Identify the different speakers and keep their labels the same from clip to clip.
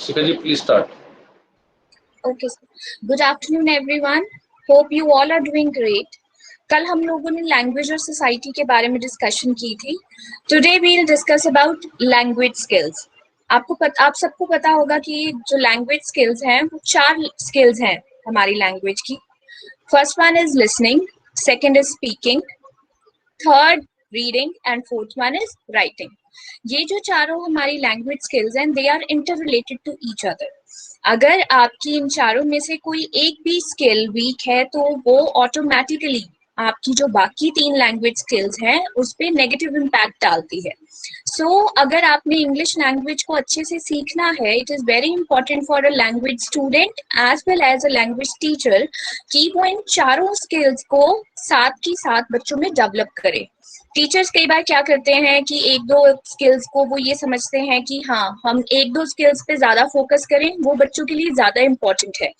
Speaker 1: Shikha ji please start.
Speaker 2: Okay, sir. Good afternoon, everyone. Hope you all are doing great. कल हम लोगों ने language और सोसाइटी के बारे में डिस्कशन की थी. Today we will discuss about language skills. आप सबको पता होगा कि जो लैंग्वेज स्किल्स हैं वो 4 स्किल्स हैं हमारी लैंग्वेज की. First one is listening, second is speaking, third reading and fourth one is writing. ये जो चारों हमारी लैंग्वेज स्किल्स हैं they are inter related to each other. अगर आपकी इन चारों में से कोई एक भी स्किल वीक है तो वो ऑटोमेटिकली आपकी जो बाकी 3 लैंग्वेज स्किल्स हैं उस पर नेगेटिव इम्पैक्ट डालती है. अगर आपने इंग्लिश लैंग्वेज को अच्छे से सीखना है, it is very important for a language student as well as a language teacher कि वो इन चारों स्किल्स को साथ ही साथ बच्चों में डेवलप करे. टीचर्स कई बार क्या करते हैं कि एक दो स्किल्स को वो ये समझते हैं कि हाँ हम एक दो स्किल्स पे ज्यादा फोकस करें, वो बच्चों के लिए ज्यादा इम्पोर्टेंट है.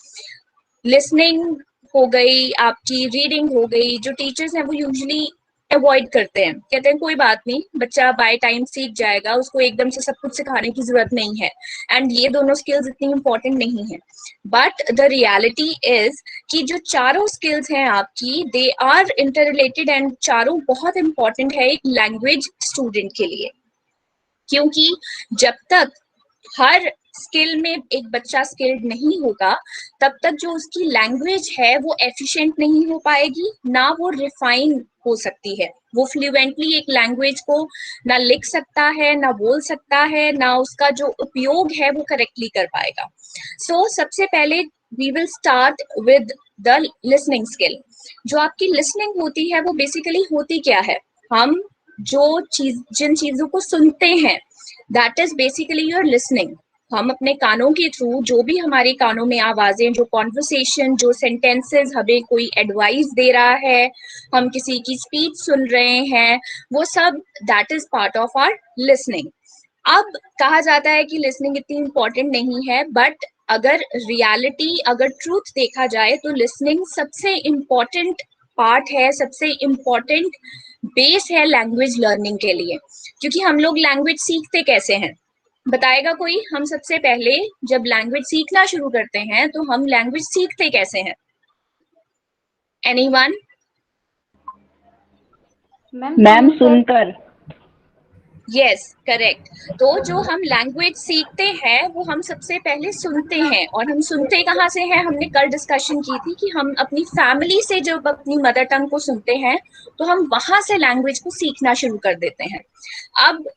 Speaker 2: लिसनिंग हो गई, आपकी रीडिंग हो गई, जो टीचर्स हैं वो यूजुअली अवॉइड करते हैं, कहते हैं कोई बात नहीं, बच्चा बाय टाइम सीख जाएगा, उसको एकदम से सब कुछ सिखाने की जरूरत नहीं है, एंड ये दोनों स्किल्स इतनी इंपॉर्टेंट नहीं है. बट द रियलिटी इज कि जो चारों स्किल्स हैं आपकी they are inter related and चारों बहुत इंपॉर्टेंट है एक लैंग्वेज स्टूडेंट के लिए. क्योंकि जब तक हर स्किल में एक बच्चा स्किल्ड नहीं होगा तब तक जो उसकी लैंग्वेज है वो एफिशिएंट नहीं हो पाएगी, ना वो रिफाइन हो सकती है. वो फ्लुएंटली एक लैंग्वेज को ना लिख सकता है, ना बोल सकता है, ना उसका जो उपयोग है वो करेक्टली कर पाएगा. सबसे पहले we will start with the listening skill. जो आपकी लिसनिंग होती है वो बेसिकली होती क्या है, हम जिन चीजों को सुनते हैं that is basically your listening. हम अपने कानों के थ्रू जो भी हमारे कानों में आवाजें, जो कॉन्वर्सेशन, जो सेंटेंसेस, हमें कोई एडवाइस दे रहा है, हम किसी की स्पीच सुन रहे हैं, वो सब that is part of our listening. अब कहा जाता है कि लिसनिंग इतनी इम्पोर्टेंट नहीं है, बट अगर रियलिटी, अगर ट्रूथ देखा जाए तो लिसनिंग सबसे इम्पोर्टेंट पार्ट है, सबसे इम्पोर्टेंट बेस है लैंग्वेज लर्निंग के लिए. क्योंकि हम लोग लैंग्वेज सीखते कैसे हैं, बताएगा कोई? हम सबसे पहले जब लैंग्वेज सीखना शुरू करते हैं तो हम लैंग्वेज सीखते कैसे हैं? एनीवन?
Speaker 3: मैम सुनकर।
Speaker 2: Yes, correct. तो जो हम लैंग्वेज सीखते हैं वो हम सबसे पहले सुनते हैं, और हम सुनते कहाँ से हैं? हमने कल डिस्कशन की थी कि हम अपनी फैमिली से जब अपनी मदर टंग को सुनते हैं तो हम वहां से लैंग्वेज को सीखना शुरू कर देते हैं. अब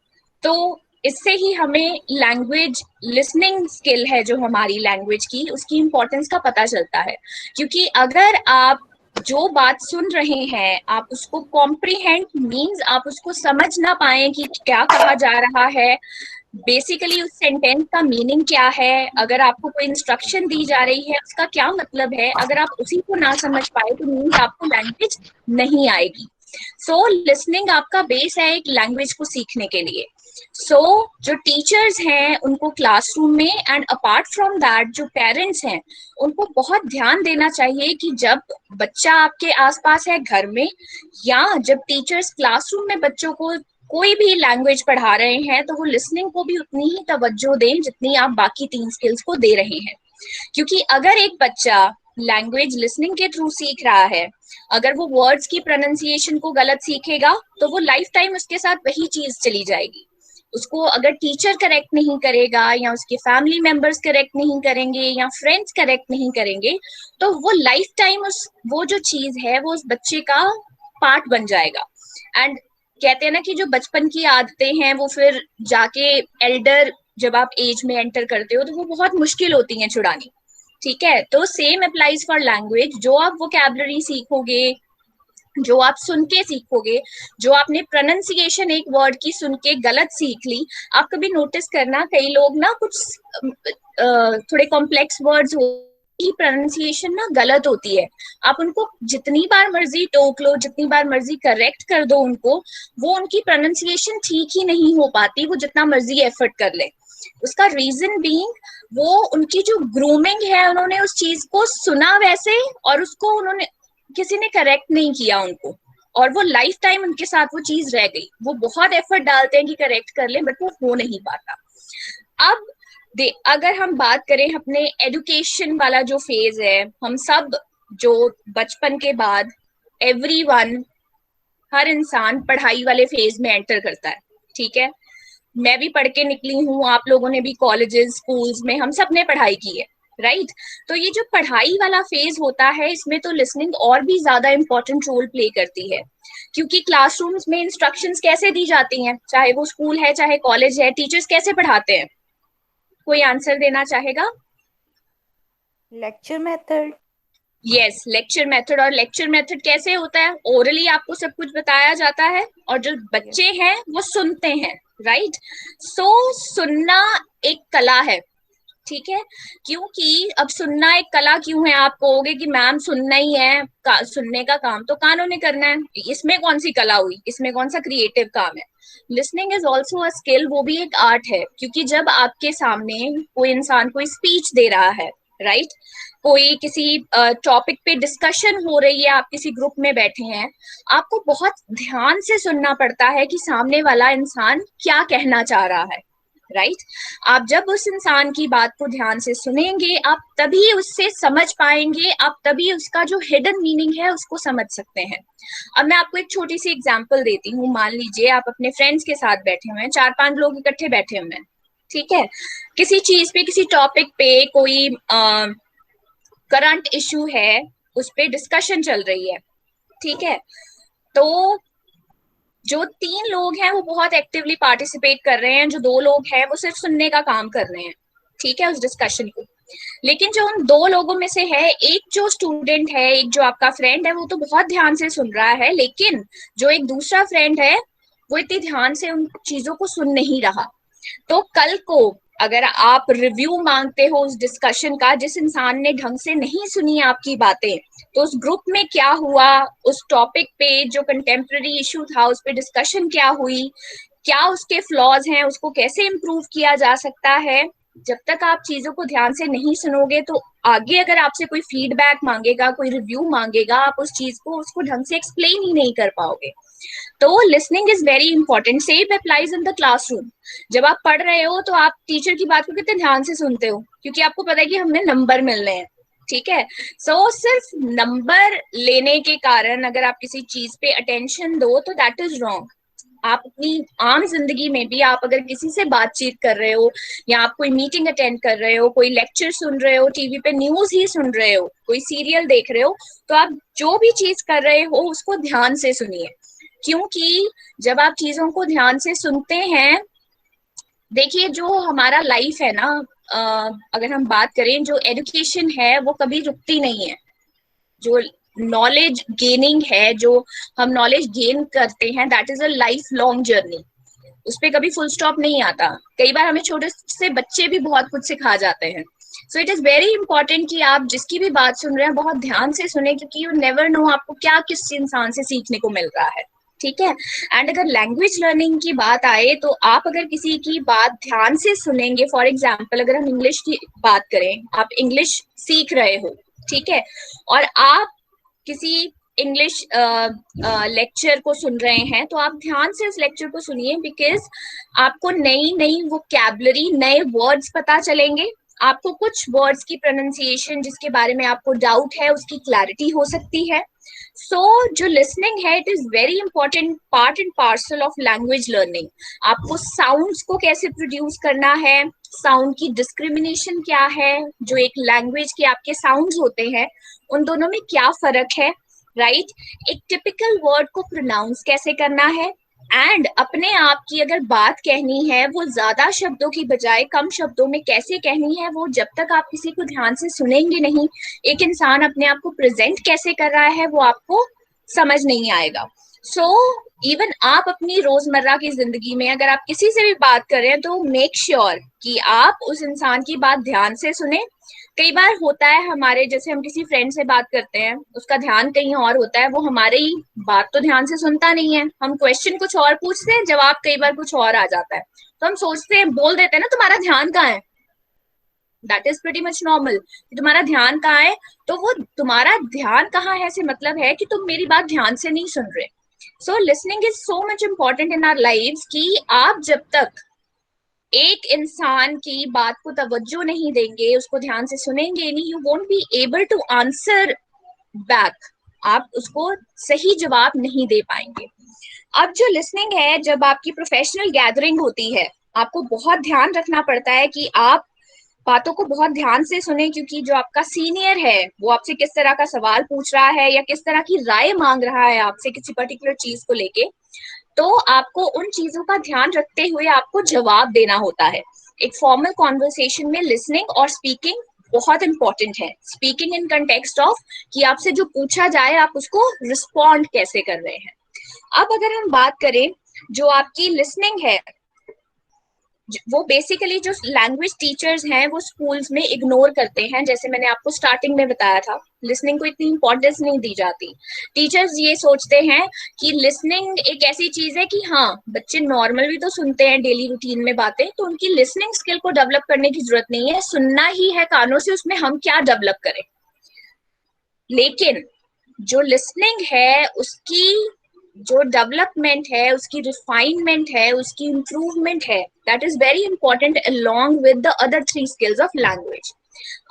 Speaker 2: तो इससे ही हमें लैंग्वेज लिसनिंग स्किल है जो हमारी लैंग्वेज की, उसकी इंपॉर्टेंस का पता चलता है. क्योंकि अगर आप जो बात सुन रहे हैं आप उसको कॉम्प्रीहेंड मीन्स आप उसको समझ ना पाए कि क्या कहा जा रहा है, बेसिकली उस सेंटेंस का मीनिंग क्या है, अगर आपको कोई इंस्ट्रक्शन दी जा रही है उसका क्या मतलब है, अगर आप उसी को ना समझ पाए तो मीन्स आपको लैंग्वेज नहीं आएगी. लिसनिंग आपका बेस है एक लैंग्वेज को सीखने के लिए. जो टीचर्स हैं उनको क्लासरूम में एंड अपार्ट फ्रॉम दैट जो पेरेंट्स हैं उनको बहुत ध्यान देना चाहिए कि जब बच्चा आपके आसपास है घर में, या जब टीचर्स क्लासरूम में बच्चों को कोई भी लैंग्वेज पढ़ा रहे हैं तो वो लिसनिंग को भी उतनी ही तवज्जो दें जितनी आप बाकी 3 स्किल्स को दे रहे हैं. क्योंकि अगर एक बच्चा लैंग्वेज लिसनिंग के थ्रू सीख रहा है, अगर वो वर्ड्स की प्रोनाउंसिएशन को गलत सीखेगा तो वो लाइफ टाइम उसके साथ वही चीज चली जाएगी. उसको अगर टीचर करेक्ट नहीं करेगा, या उसके फैमिली मेंबर्स करेक्ट नहीं करेंगे, या फ्रेंड्स करेक्ट नहीं करेंगे, तो वो लाइफ टाइम वो जो चीज है वो उस बच्चे का पार्ट बन जाएगा. एंड कहते हैं ना कि जो बचपन की आदतें हैं वो फिर जाके एल्डर जब आप एज में एंटर करते हो तो वो बहुत मुश्किल होती हैं छुड़ानी. ठीक है, तो सेम अप्लाइज फॉर लैंग्वेज. जो आप वोकैबुलरी सीखोगे, जो आप सुन के सीखोगे, जो आपने प्रोनाउंसिएशन एक वर्ड की सुन के गलत सीख ली, आप कभी नोटिस करना कई लोग ना कुछ थोड़े कॉम्प्लेक्स वर्ड्स की प्रोनाउंसिएशन ना गलत होती है, आप उनको जितनी बार मर्जी टोक लो, जितनी बार मर्जी करेक्ट कर दो उनको, वो उनकी प्रोनाउंसिएशन ठीक ही नहीं हो पाती, वो जितना मर्जी एफर्ट कर ले. उसका रीजन बीइंग वो उनकी जो ग्रूमिंग है, उन्होंने उस चीज को सुना वैसे और उसको उन्होंने किसी ने करेक्ट नहीं किया उनको, और वो लाइफ टाइम उनके साथ वो चीज रह गई. वो बहुत एफर्ट डालते हैं कि करेक्ट कर ले बट वो हो नहीं पाता. अब अगर हम बात करें अपने एजुकेशन वाला जो फेज है, हम सब जो बचपन के बाद एवरीवन, हर इंसान पढ़ाई वाले फेज में एंटर करता है, ठीक है। मैं भी पढ़ के निकली हूँ, आप लोगों ने भी कॉलेजेस स्कूल्स में, हम सब ने पढ़ाई की है, राइट। तो ये जो पढ़ाई वाला फेज होता है, इसमें तो लिसनिंग और भी ज्यादा इंपॉर्टेंट रोल प्ले करती है, क्योंकि क्लासरूम्स में इंस्ट्रक्शंस कैसे दी जाती हैं, चाहे वो स्कूल है चाहे कॉलेज है, टीचर्स कैसे पढ़ाते हैं? कोई आंसर देना चाहेगा?
Speaker 3: Lecture method.
Speaker 2: Yes, lecture method. और लेक्चर मेथड कैसे होता है? ओरली आपको सब कुछ बताया जाता है और जो बच्चे हैं वो सुनते हैं, राइट। सो सुनना एक कला है, ठीक है। क्योंकि अब सुनना एक कला क्यों है? आप कहोगे कि मैम सुनना ही है, सुनने का काम तो कानों ने करना है, इसमें कौन सी कला हुई, इसमें कौन सा क्रिएटिव काम है? Listening is also a skill, वो भी एक आर्ट है, क्योंकि जब आपके सामने कोई इंसान कोई स्पीच दे रहा है, राइट, कोई किसी टॉपिक पे डिस्कशन हो रही है, आप किसी ग्रुप में बैठे हैं, आपको बहुत ध्यान से सुनना पड़ता है कि सामने वाला इंसान क्या कहना चाह रहा है, राइट। आप जब उस इंसान की बात को ध्यान से सुनेंगे, आप तभी उससे समझ पाएंगे, आप तभी उसका जो हिडन मीनिंग है उसको समझ सकते हैं। अब मैं आपको एक छोटी सी एग्जांपल देती हूँ। मान लीजिए आप अपने फ्रेंड्स के साथ बैठे हुए हैं, 4-5 लोग इकट्ठे बैठे हुए हैं, ठीक है। किसी चीज पे, किसी टॉपिक पे कोई करंट इशू है, उस पे डिस्कशन चल रही है, ठीक है। तो जो 3 लोग हैं वो बहुत एक्टिवली पार्टिसिपेट कर रहे हैं, जो 2 लोग हैं वो सिर्फ सुनने का काम कर रहे हैं, ठीक है, उस डिस्कशन को। लेकिन जो उन 2 लोगों में से है, एक जो स्टूडेंट है, एक जो आपका फ्रेंड है, वो तो बहुत ध्यान से सुन रहा है, लेकिन जो एक दूसरा फ्रेंड है वो इतनी ध्यान से उन चीजों को सुन नहीं रहा। तो कल को अगर आप रिव्यू मांगते हो उस डिस्कशन का, जिस इंसान ने ढंग से नहीं सुनी आपकी बातें, तो उस ग्रुप में क्या हुआ, उस टॉपिक पे जो कंटेम्प्रेरी इशू था उस पे डिस्कशन क्या हुई, क्या उसके फ्लॉज हैं, उसको कैसे इम्प्रूव किया जा सकता है, जब तक आप चीजों को ध्यान से नहीं सुनोगे, तो आगे अगर आपसे कोई फीडबैक मांगेगा, कोई रिव्यू मांगेगा, आप उस चीज को उसको ढंग से एक्सप्लेन ही नहीं कर पाओगे। तो listening is very important. Same applies in the classroom. जब आप पढ़ रहे हो तो आप टीचर की बात को कितने ध्यान से सुनते हो, क्योंकि आपको पता है कि हमें नंबर मिलने हैं, ठीक है। सो सिर्फ नंबर लेने के कारण अगर आप किसी चीज पे अटेंशन दो तो दैट इज रॉन्ग। आप अपनी आम जिंदगी में भी, आप अगर किसी से बातचीत कर रहे हो, या आप कोई मीटिंग अटेंड कर रहे हो, कोई लेक्चर सुन रहे हो, टीवी पे न्यूज ही सुन रहे हो, कोई सीरियल देख रहे हो, तो आप जो भी चीज कर रहे हो उसको ध्यान से सुनिए। क्योंकि जब आप चीजों को ध्यान से सुनते हैं, देखिए जो हमारा लाइफ है ना, अगर हम बात करें, जो एजुकेशन है वो कभी रुकती नहीं है। जो नॉलेज गेनिंग है, जो हम नॉलेज गेन करते हैं, that is a life long journey. उस पर कभी फुल स्टॉप नहीं आता। कई बार हमें छोटे से बच्चे भी बहुत कुछ सिखा जाते हैं। So it is very important कि आप जिसकी भी बात सुन रहे हैं बहुत ध्यान से सुने, क्योंकि यू नेवर नो आपको क्या किस इंसान से सीखने को मिल रहा है, ठीक है। एंड अगर लैंग्वेज लर्निंग की बात आए, तो आप अगर किसी की बात ध्यान से सुनेंगे, फॉर एग्जाम्पल अगर हम इंग्लिश की बात करें, आप इंग्लिश सीख रहे हो, ठीक है, और आप किसी इंग्लिश लेक्चर को सुन रहे हैं, तो आप ध्यान से उस लेक्चर को सुनिए, बिकॉज आपको नई नई वोकैबुलरी, नए वर्ड्स पता चलेंगे। आपको कुछ वर्ड्स की प्रोनाउंसिएशन जिसके बारे में आपको डाउट है उसकी क्लैरिटी हो सकती है। सो जो लिसनिंग है, it is very important part and parcel of language learning. आपको साउंड्स को कैसे प्रोड्यूस करना है, साउंड की डिस्क्रिमिनेशन क्या है, जो एक लैंग्वेज के आपके साउंड्स होते हैं उन दोनों में क्या फर्क है, राइट, एक टिपिकल वर्ड को प्रोनाउंस कैसे करना है, एंड अपने आप की अगर बात कहनी है वो ज्यादा शब्दों की बजाय कम शब्दों में कैसे कहनी है, वो जब तक आप किसी को ध्यान से सुनेंगे नहीं, एक इंसान अपने आप को प्रेजेंट कैसे कर रहा है वो आपको समझ नहीं आएगा। सो इवन आप अपनी रोजमर्रा की जिंदगी में अगर आप किसी से भी बात कर रहे हैं, तो मेक श्योर कि आप उस इंसान की बात ध्यान से सुने। कई बार होता है हमारे, जैसे हम किसी फ्रेंड से बात करते हैं, उसका ध्यान कहीं और होता है, वो हमारी बात तो ध्यान से सुनता नहीं है, हम क्वेश्चन कुछ और पूछते हैं, जवाब कई बार कुछ और आ जाता है, तो हम सोचते हैं, बोल देते हैं ना, तुम्हारा ध्यान कहाँ है। That is pretty much normal कि तुम्हारा ध्यान कहाँ है। तो वो तुम्हारा ध्यान कहाँ है से मतलब है कि तुम मेरी बात ध्यान से नहीं सुन रहे। So listening is so much important in our life कि आप जब तक एक इंसान की बात को तवज्जो नहीं देंगे, उसको ध्यान से सुनेंगे नहीं, you won't be able to answer back, आप उसको सही जवाब नहीं दे पाएंगे। अब जो लिसनिंग है, जब आपकी प्रोफेशनल गैदरिंग होती है, आपको बहुत ध्यान रखना पड़ता है कि आप बातों को बहुत ध्यान से सुने, क्योंकि जो आपका सीनियर है वो आपसे किस तरह का सवाल पूछ रहा है या किस तरह की राय मांग रहा है आपसे किसी पर्टिकुलर चीज को लेके, तो आपको उन चीजों का ध्यान रखते हुए आपको जवाब देना होता है। एक फॉर्मल कॉन्वर्सेशन में लिसनिंग और स्पीकिंग बहुत इंपॉर्टेंट है। स्पीकिंग इन कंटेक्स्ट ऑफ कि आपसे जो पूछा जाए आप उसको रिस्पॉन्ड कैसे कर रहे हैं। अब अगर हम बात करें, जो आपकी लिसनिंग है, वो बेसिकली जो लैंग्वेज टीचर्स हैं वो स्कूल्स में इग्नोर करते हैं। जैसे मैंने आपको स्टार्टिंग में बताया था, लिसनिंग को इतनी इंपॉर्टेंस नहीं दी जाती। टीचर्स ये सोचते हैं कि लिसनिंग एक ऐसी चीज है कि हाँ, बच्चे नॉर्मल भी तो सुनते हैं डेली रूटीन में बातें, तो उनकी लिसनिंग स्किल को डेवलप करने की जरूरत नहीं है, सुनना ही है कानों से, उसमें हम क्या डेवलप करें। लेकिन जो लिसनिंग है उसकी जो डेवलपमेंट है, उसकी रिफाइनमेंट है, उसकी इंप्रूवमेंट है, that is very important along with the other 3 skills of language.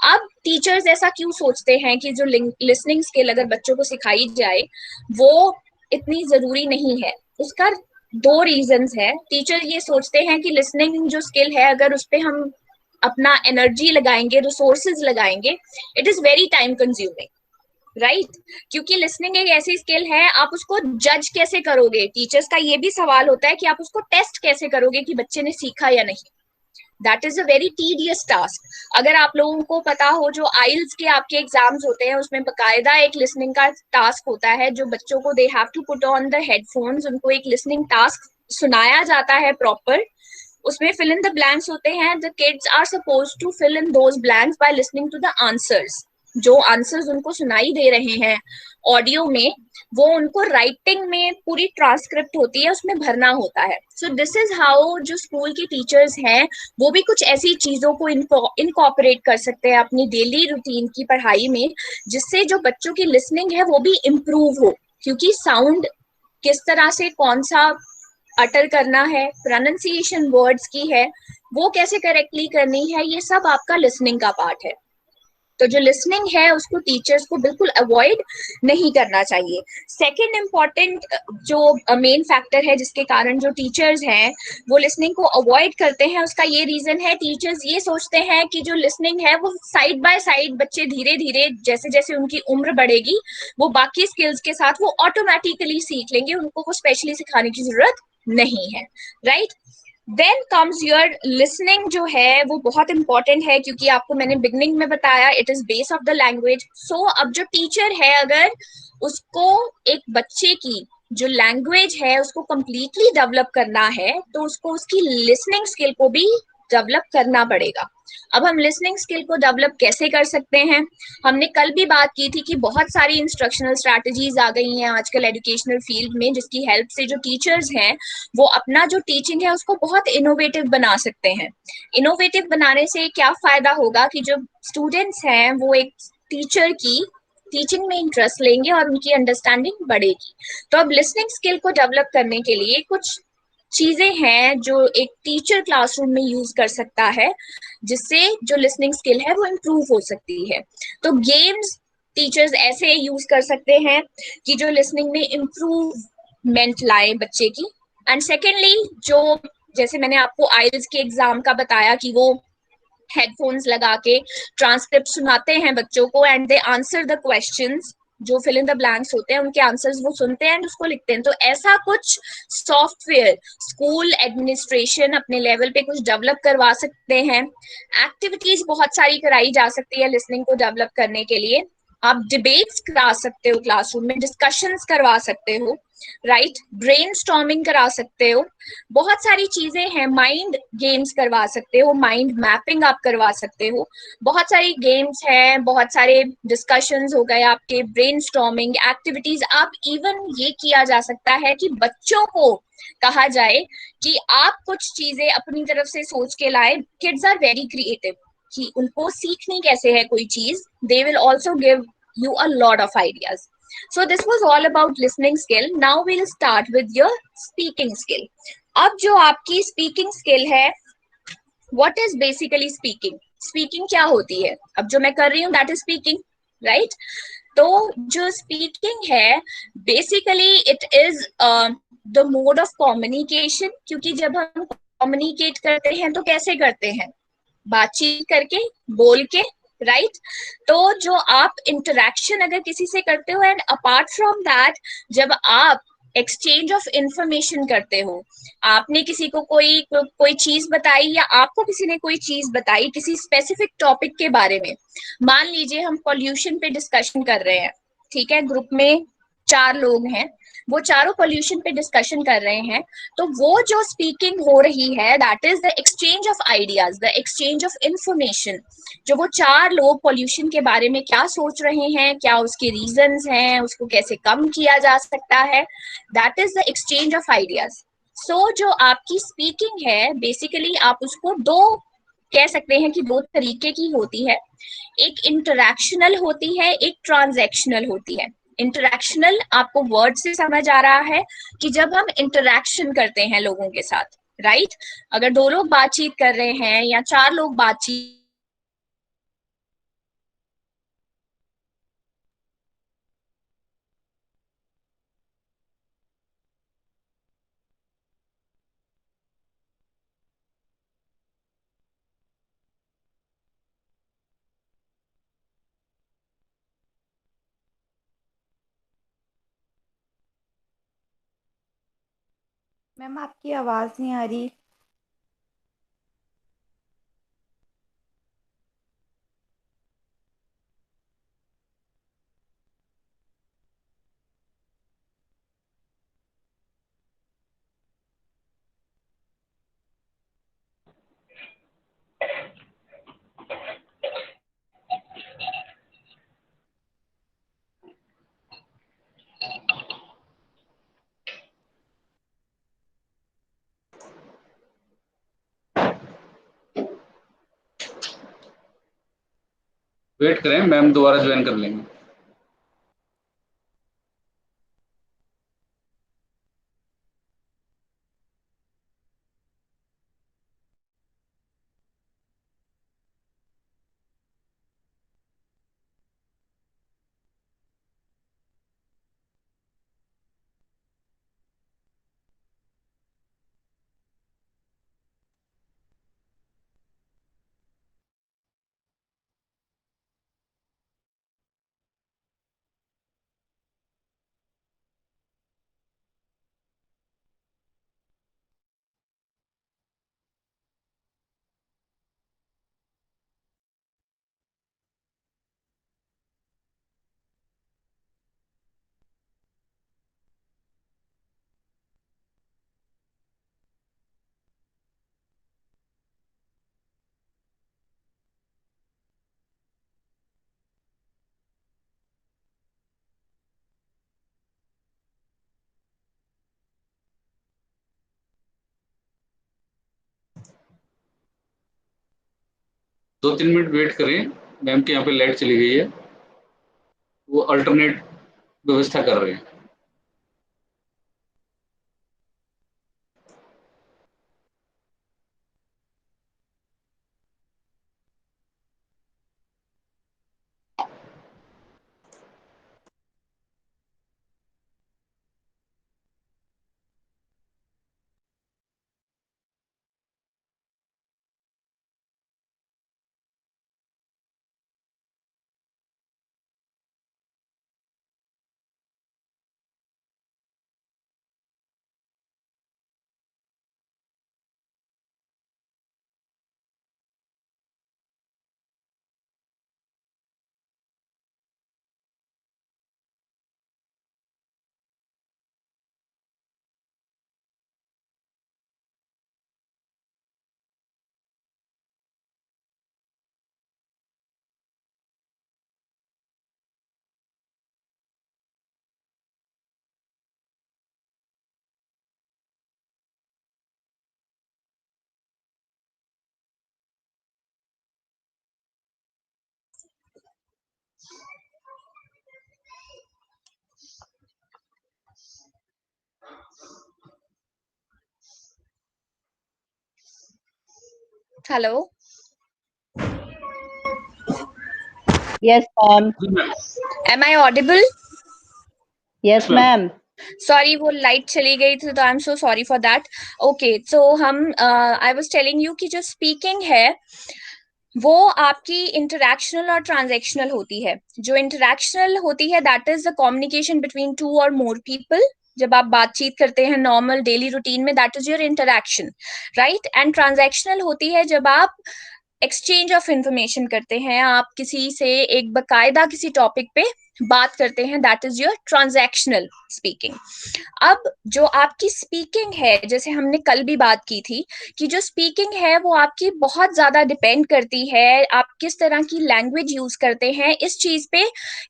Speaker 2: अब टीचर्स ऐसा क्यों सोचते हैं कि जो लिसनिंग स्किल अगर बच्चों को सिखाई जाए वो इतनी जरूरी नहीं है? उसका 2 रीजंस है। टीचर ये सोचते हैं कि लिसनिंग जो स्किल है, अगर उस पर हम अपना एनर्जी लगाएंगे, रिसोर्सेज लगाएंगे, it is very time consuming, right? क्योंकि लिसनिंग एक ऐसी स्किल है, आप उसको जज कैसे करोगे? टीचर्स का ये भी सवाल होता है कि आप उसको टेस्ट कैसे करोगे कि बच्चे ने सीखा या नहीं। That is a very tedious task. अगर आप लोगों को पता हो, जो आइल्स के आपके एग्जाम्स होते हैं उसमें बकायदा एक लिसनिंग का टास्क होता है, जो बच्चों को they have to put on the headphones, उनको एक लिसनिंग टास्क सुनाया जाता है प्रॉपर। उसमें फिल इन द ब्लैंक्स होते हैं। The kids are suppose to fill in those blanks by listening to the answers. जो आंसर्स उनको सुनाई दे रहे हैं ऑडियो में, वो उनको राइटिंग में पूरी ट्रांसक्रिप्ट होती है, उसमें भरना होता है। सो दिस इज हाउ जो स्कूल की टीचर्स हैं वो भी कुछ ऐसी चीजों को इनकॉर्पोरेट कर सकते हैं अपनी डेली रूटीन की पढ़ाई में, जिससे जो बच्चों की लिसनिंग है वो भी इम्प्रूव हो। क्योंकि साउंड किस तरह से कौन सा अटर करना है, प्रोनाउंसिएशन वर्ड्स की है वो कैसे करेक्टली करनी है, ये सब आपका लिसनिंग का पार्ट है। तो जो लिसनिंग है उसको टीचर्स को बिल्कुल अवॉइड नहीं करना चाहिए। सेकंड इम्पॉर्टेंट जो मेन फैक्टर है जिसके कारण जो टीचर्स हैं वो लिसनिंग को अवॉइड करते हैं, उसका ये रीजन है, टीचर्स ये सोचते हैं कि जो लिसनिंग है वो साइड बाय साइड बच्चे धीरे धीरे जैसे जैसे उनकी उम्र बढ़ेगी वो बाकी स्किल्स के साथ वो ऑटोमेटिकली सीख लेंगे, उनको वो स्पेशली सिखाने की जरूरत नहीं है, right? Then comes your listening, जो है वो बहुत इंपॉर्टेंट है, क्योंकि आपको मैंने बिगनिंग में बताया it is base of the language. So अब जो टीचर है, अगर उसको एक बच्चे की जो लैंग्वेज है उसको कंप्लीटली डेवलप करना है, तो उसको उसकी लिसनिंग स्किल को भी डेवलप करना पड़ेगा। अब हम लिसनिंग स्किल को डेवलप कैसे कर सकते हैं? हमने कल भी बात की थी कि बहुत सारी इंस्ट्रक्शनल स्ट्रैटेजीज आ गई हैं आजकल एजुकेशनल फील्ड में, जिसकी हेल्प से जो टीचर्स हैं वो अपना जो टीचिंग है उसको बहुत इनोवेटिव बना सकते हैं। इनोवेटिव बनाने से क्या फायदा होगा कि जो स्टूडेंट्स हैं वो एक टीचर की टीचिंग में इंटरेस्ट लेंगे और उनकी अंडरस्टैंडिंग बढ़ेगी। तो अब लिसनिंग स्किल को डेवलप करने के लिए कुछ चीजें हैं जो एक टीचर क्लासरूम में यूज कर सकता है, जिससे जो लिसनिंग स्किल है वो इम्प्रूव हो सकती है। तो गेम्स टीचर्स ऐसे यूज कर सकते हैं कि जो लिसनिंग में इम्प्रूवमेंट लाए बच्चे की। एंड सेकेंडली, जो जैसे मैंने आपको आइल्स के एग्जाम का बताया कि वो हेडफोन्स लगा के ट्रांसक्रिप्ट सुनाते हैं बच्चों को and they answer the questions, जो फिल इन द ब्लैंक्स होते हैं उनके आंसर्स वो सुनते हैं एंड उसको लिखते हैं। तो ऐसा कुछ सॉफ्टवेयर स्कूल एडमिनिस्ट्रेशन अपने लेवल पे कुछ डेवलप करवा सकते हैं। एक्टिविटीज बहुत सारी कराई जा सकती है लिसनिंग को डेवलप करने के लिए। आप डिबेट्स करा सकते हो, क्लासरूम में डिस्कशंस करवा सकते हो, राइट? ब्रेनस्टॉर्मिंग करा सकते हो, बहुत सारी चीजें हैं। माइंड गेम्स करवा सकते हो, माइंड मैपिंग आप करवा सकते हो, बहुत सारी गेम्स हैं, बहुत सारे डिस्कशंस हो गए आपके, ब्रेनस्टॉर्मिंग एक्टिविटीज। आप इवन ये किया जा सकता है कि बच्चों को कहा जाए कि आप कुछ चीजें अपनी तरफ से सोच के लाए। किड्स आर वेरी क्रिएटिव, कि उनको सीखनी कैसे है कोई चीज, they will also give you a lot of ideas. So this was all about listening skill. Now we'll start with your speaking skill. अब जो आपकी speaking skill है what is basically speaking? Speaking क्या होती है? अब जो मैं कर रही हूँ दैट इज स्पीकिंग, राइट? तो जो स्पीकिंग है basically it is the mode of communication, क्योंकि जब हम कम्युनिकेट करते हैं तो कैसे करते हैं? बातचीत करके, बोल के, राइट? तो जो आप इंटरेक्शन अगर किसी से करते हो, एंड अपार्ट फ्रॉम दैट, जब आप एक्सचेंज ऑफ इंफॉर्मेशन करते हो, आपने किसी को कोई चीज बताई या आपको किसी ने कोई चीज बताई किसी स्पेसिफिक टॉपिक के बारे में। मान लीजिए हम पॉल्यूशन पे डिस्कशन कर रहे हैं, ठीक है? ग्रुप में 4 लोग हैं, वो चारों पॉल्यूशन पे डिस्कशन कर रहे हैं। तो वो जो स्पीकिंग हो रही है that is the exchange of ideas, the exchange of information. जो वो 4 लोग पॉल्यूशन के बारे में क्या सोच रहे हैं, क्या उसके रीजंस हैं, उसको कैसे कम किया जा सकता है, that is the exchange of ideas. So जो आपकी स्पीकिंग है बेसिकली आप उसको दो कह सकते हैं कि 2 तरीके की होती है। एक इंटरैक्शनल होती है, एक ट्रांजैक्शनल होती है। इंटरैक्शनल आपको वर्ड से समझ आ रहा है कि जब हम इंटरैक्शन करते हैं लोगों के साथ, राइट? अगर 2 लोग बातचीत कर रहे हैं या 4 लोग बातचीत।
Speaker 3: मैम आपकी आवाज़ नहीं आ रही।
Speaker 1: वेट करें, मैम दोबारा ज्वाइन कर लेंगे। दो तीन मिनट वेट करें, मैम के यहाँ पे लाइट चली गई है, वो अल्टरनेट व्यवस्था कर रहे हैं।
Speaker 2: Hello.
Speaker 4: Yes, ma'am.
Speaker 2: Am I audible?
Speaker 4: Yes, ma'am.
Speaker 2: Sorry, वो लाइट चली गई थी, तो I am so sorry for that. Okay, so हम आई वाज टेलिंग यू कि जो स्पीकिंग है वो आपकी इंटरैक्शनल और ट्रांजैक्शनल होती है. जो इंटरैक्शनल होती है that is the communication between two और मोर पीपल. जब आप बातचीत करते हैं नॉर्मल डेली रूटीन में, that is your interaction, right. And transactional होती है जब आप एक्सचेंज ऑफ इंफॉर्मेशन करते हैं, आप किसी से एक बकायदा किसी टॉपिक पे बात करते हैं, that is your transactional speaking. अब जो आपकी स्पीकिंग है, जैसे हमने कल भी बात की थी कि जो स्पीकिंग है वो आपकी बहुत ज्यादा डिपेंड करती है आप किस तरह की लैंग्वेज यूज करते हैं इस चीज पे,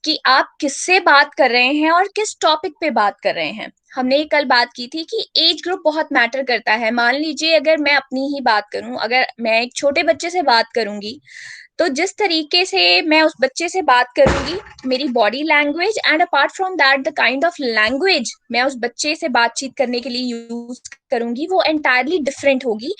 Speaker 2: कि आप किससे बात कर रहे हैं और किस टॉपिक पे बात कर रहे हैं. हमने कल बात की थी कि एज ग्रुप बहुत मैटर करता है. मान लीजिए अगर मैं अपनी ही बात करूं, अगर मैं एक छोटे बच्चे से बात करूंगी, तो जिस तरीके से मैं उस बच्चे से बात करूंगी, मेरी body language and apart from that the kind of language मैं उस बच्चे से बातचीत करने के लिए यूज करूंगी, वो एंटायरली डिफरेंट होगी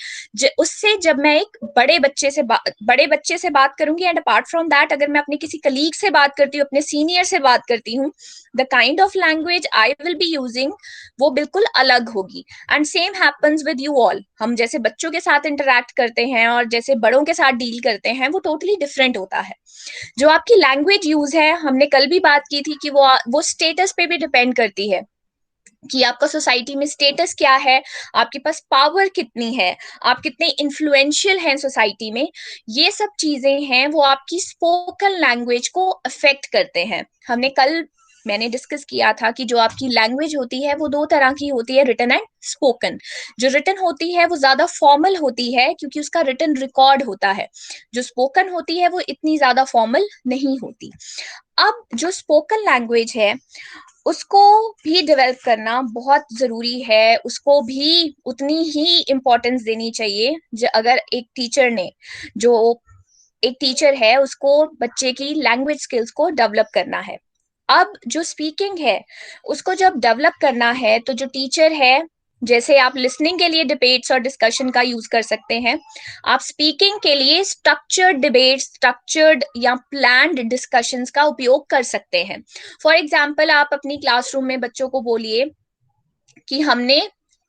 Speaker 2: उससे जब मैं एक बड़े बच्चे से बात करूंगी. एंड अपार्ट फ्रॉम दैट अगर मैं अपने किसी कलीग से बात करती हूँ, अपने सीनियर से बात करती हूँ, the kind of language I will be using वो बिल्कुल अलग होगी. And same happens with you all. हम जैसे बच्चों के साथ इंटरेक्ट करते हैं और जैसे बड़ों के साथ डील करते हैं, वो टोटली डिफरेंट होता है. जो आपकी लैंग्वेज यूज है, हमने कल भी बात की थी कि वो स्टेटस पे भी डिपेंड करती है कि आपका सोसाइटी में स्टेटस क्या है, आपके पास पावर कितनी है, आप कितने इन्फ्लुएंशियल हैं सोसाइटी में. ये सब चीजें हैं वो आपकी स्पोकन लैंग्वेज को अफेक्ट करते हैं. मैंने डिस्कस किया था कि जो आपकी लैंग्वेज होती है वो दो तरह की होती है, रिटन एंड स्पोकन. जो रिटन होती है वो ज्यादा फॉर्मल होती है क्योंकि उसका रिटन रिकॉर्ड होता है. जो स्पोकन होती है वो इतनी ज्यादा फॉर्मल नहीं होती. अब जो स्पोकन लैंग्वेज है उसको भी डेवलप करना बहुत जरूरी है, उसको भी उतनी ही इम्पोर्टेंस देनी चाहिए. अगर जो एक टीचर है उसको बच्चे की लैंग्वेज स्किल्स को डेवलप करना है. अब जो स्पीकिंग है उसको जब डेवलप करना है, तो जो टीचर है, जैसे आप लिसनिंग के लिए डिबेट्स और डिस्कशन का यूज कर सकते हैं, आप स्पीकिंग के लिए स्ट्रक्चर्ड डिबेट्स, स्ट्रक्चर्ड या प्लान्ड डिस्कशंस का उपयोग कर सकते हैं. फॉर एग्जाम्पल, आप अपनी क्लासरूम में बच्चों को बोलिए कि हमने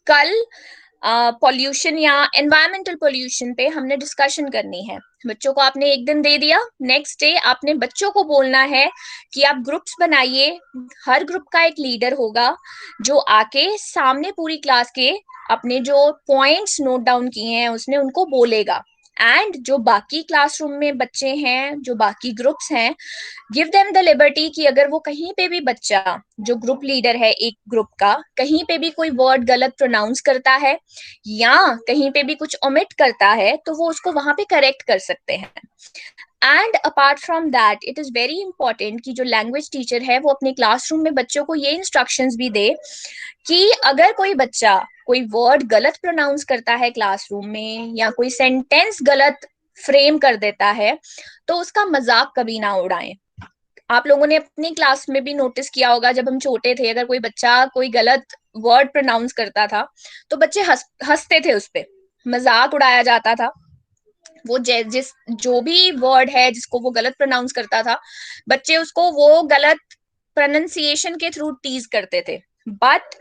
Speaker 2: कल पॉल्यूशन या एनवायरमेंटल पॉल्यूशन पे हमने डिस्कशन करनी है. बच्चों को आपने एक दिन दे दिया, नेक्स्ट डे आपने बच्चों को बोलना है कि आप ग्रुप्स बनाइए, हर ग्रुप का एक लीडर होगा जो आके सामने पूरी क्लास के अपने जो पॉइंट्स नोट डाउन किए हैं उसने उनको बोलेगा. एंड जो बाकी क्लासरूम में बच्चे हैं, जो बाकी ग्रुप्स हैं, गिव देम द लिबर्टी कि अगर वो कहीं पे भी बच्चा, जो ग्रुप लीडर है एक ग्रुप का, कहीं पे भी कोई वर्ड गलत प्रोनाउंस करता है या कहीं पे भी कुछ ओमिट करता है, तो वो उसको वहां पे करेक्ट कर सकते हैं. And apart from that it is very important कि जो लैंग्वेज टीचर है वो अपने क्लासरूम में बच्चों को ये इंस्ट्रक्शंस भी दे कि अगर कोई बच्चा कोई वर्ड गलत प्रोनाउंस करता है क्लासरूम में या कोई सेंटेंस गलत फ्रेम कर देता है, तो उसका मजाक कभी ना उड़ाएं. आप लोगों ने अपनी क्लास में भी नोटिस किया होगा, जब हम छोटे थे अगर कोई बच्चा कोई गलत वर्ड प्रोनाउंस करता था तो बच्चे हंसते थे, उस पे मजाक उड़ाया जाता था. वो जिस जो भी वर्ड है जिसको वो गलत प्रोनाउंस करता था, बच्चे उसको वो गलत प्रोनाउंसिएशन के थ्रू टीज करते थे. बट